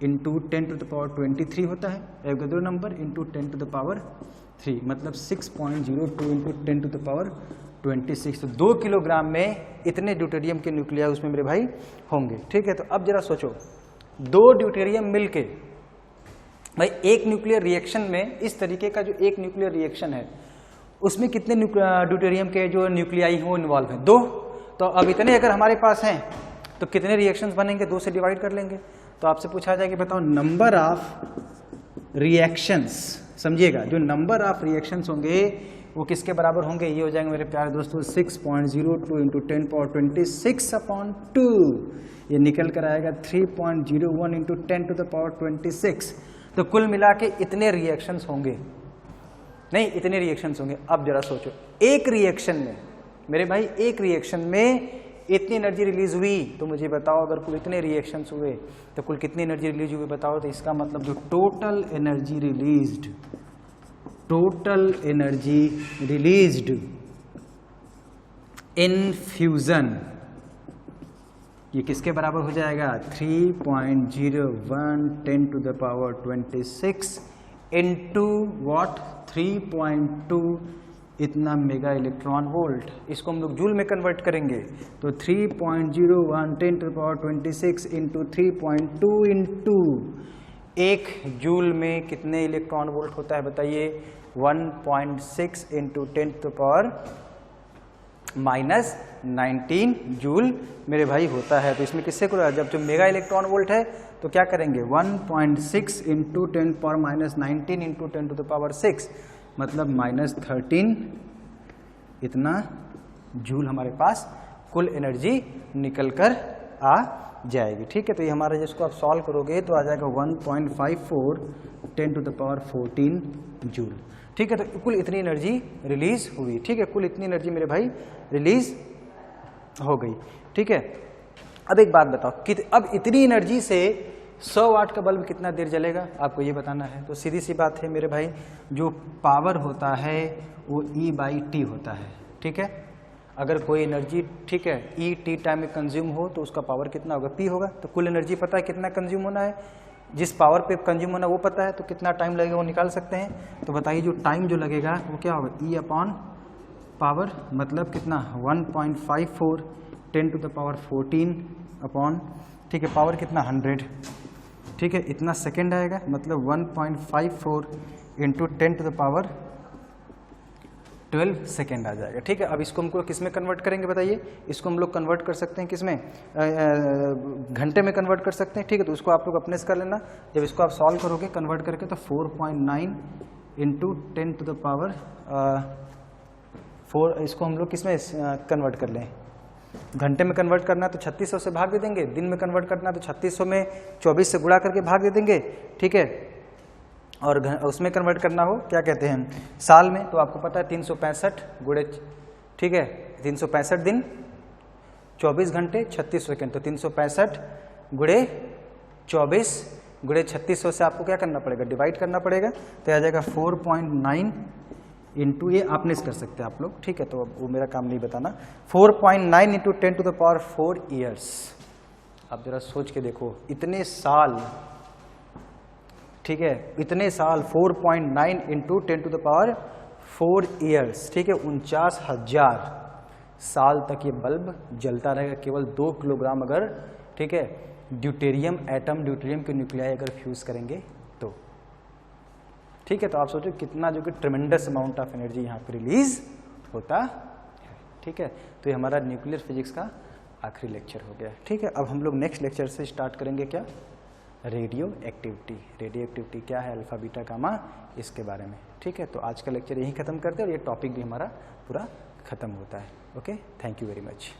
इंटू 10⁻23 होता है एवोगैड्रो नंबर इंटू 10⁻3, मतलब 6.02 इंटू 10⁻26। तो 2 किलोग्राम में इतने ड्यूटेरियम के न्यूक्लिया उसमें मेरे भाई होंगे, ठीक है। तो अब जरा सोचो, 2 ड्यूटेरियम मिलके, भाई एक न्यूक्लियर रिएक्शन में, इस तरीके का जो एक न्यूक्लियर रिएक्शन है उसमें कितने ड्यूटेरियम के जो न्यूक्लियाई हो इन्वॉल्व हैं, 2। तो अब इतने अगर हमारे पास हैं तो कितने रिएक्शंस बनेंगे, 2 से डिवाइड कर लेंगे। तो आपसे पूछा जाए कि बताओ नंबर ऑफ रिएक्शंस, समझिएगा, जो नंबर ऑफ रिएक्शंस होंगे वो किसके बराबर होंगे, ये हो जाएंगे मेरे प्यारे दोस्तों 6.02 इंटू 10⁻26/2, ये निकल कर आएगा 3.01 इंटू 10⁻26। तो कुल मिला के इतने रिएक्शंस होंगे, नहीं इतने रिएक्शंस होंगे। अब जरा सोचो, एक रिएक्शन में मेरे भाई, एक रिएक्शन में इतनी एनर्जी रिलीज हुई, तो मुझे बताओ अगर कुल इतने रिएक्शंस हुए तो कुल कितनी एनर्जी रिलीज हुई बताओ। तो इसका मतलब जो total energy released in fusion, ये किसके बराबर हो जाएगा, 3.01 10⁻26 इंटू वॉट, 3.2 इतना मेगा इलेक्ट्रॉन वोल्ट। इसको हम लोग जूल में कन्वर्ट करेंगे, तो 3.01 10⁻26 इंटू 3.2 इंटू 1 जूल में कितने इलेक्ट्रॉन वोल्ट होता है बताइए, 1.6 इंटू 10⁻⁻19 जूल मेरे भाई होता है। तो इसमें किससे को, जब जो मेगा इलेक्ट्रॉन वोल्ट है तो क्या करेंगे, 1.6 इंटू 10⁻⁻19 इंटू 10⁻6 मतलब -13 इतना जूल हमारे पास कुल एनर्जी निकल कर आ जाएगी, ठीक है। तो ये हमारा जिसको आप सॉल्व करोगे तो आ जाएगा 1.54 10⁻14 जूल, ठीक है। तो कुल इतनी एनर्जी रिलीज हुई, ठीक है, कुल इतनी एनर्जी मेरे भाई रिलीज हो गई, ठीक है। अब एक बात बताओ कि अब इतनी एनर्जी से 100 वाट का बल्ब कितना देर जलेगा, आपको ये बताना है। तो सीधी सी बात है मेरे भाई, जो पावर होता है वो E/T होता है, ठीक है। अगर कोई एनर्जी, ठीक है, E/T टाइम में कंज्यूम हो तो उसका पावर कितना होगा, P होगा। तो कुल एनर्जी पता है कितना कंज्यूम होना है, जिस पावर पे कंज्यूम होना वो पता है, तो कितना टाइम लगेगा वो निकाल सकते हैं। तो बताइए जो टाइम जो लगेगा वो क्या होगा, E/पावर मतलब कितना, 1.54 10⁻14 अपॉन, ठीक है, पावर कितना 100, ठीक है, इतना सेकेंड आएगा, मतलब 1.54 इंटू 10⁻12 सेकेंड आ जाएगा, ठीक है। अब इसको हमको किस में कन्वर्ट करेंगे बताइए, इसको हम लोग कन्वर्ट कर सकते हैं किस में, घंटे में कन्वर्ट कर सकते हैं, ठीक है। तो उसको आप लोग अपने से कर लेना। जब इसको आप सॉल्व करोगे कन्वर्ट करके तो 4.9 इंटू 10⁻4, इसको हम लोग किस में कन्वर्ट कर लें, घंटे में कन्वर्ट करना है तो 3600 से भाग दे देंगे, दिन में कन्वर्ट करना है तो 3600 में 24 से गुणा करके भाग दे देंगे, ठीक है। और उसमें कन्वर्ट करना हो क्या कहते हैं साल में, तो आपको पता है 365 गुणे, ठीक है, 365 दिन 24 घंटे 36 सेकेंड, तो 365 गुणे 24 गुणे 3600 से आपको क्या करना पड़ेगा, डिवाइड करना पड़ेगा। तो आ जाएगा 4.9 इंटू, ये आपने कर सकते हैं आप लोग, ठीक है। तो अब वो मेरा काम नहीं बताना, 4.9 इंटू 10⁻4 ईयर्स आप जरा सोच के देखो, इतने साल, ठीक है, इतने साल 4.9 इंटू 10⁴ ईयर्स, ठीक है, 49,000 साल तक ये बल्ब जलता रहेगा, केवल 2 किलोग्राम अगर, ठीक है, ड्यूटेरियम एटम, ड्यूटेरियम के न्यूक्लियाई अगर फ्यूज करेंगे तो, ठीक है। तो आप सोचो कितना जो कि ट्रेमेंडस अमाउंट ऑफ एनर्जी यहाँ पे रिलीज होता है, ठीक है। तो ये हमारा न्यूक्लियर फिजिक्स का आखिरी लेक्चर हो गया, ठीक है। अब हम लोग नेक्स्ट लेक्चर से स्टार्ट करेंगे क्या, रेडियो एक्टिविटी। रेडियो एक्टिविटी क्या है, अल्फा बीटा गामा, इसके बारे में, ठीक है। तो आज का लेक्चर यहीं खत्म करते हैं और ये टॉपिक भी हमारा पूरा खत्म होता है। Okay, thank you very much.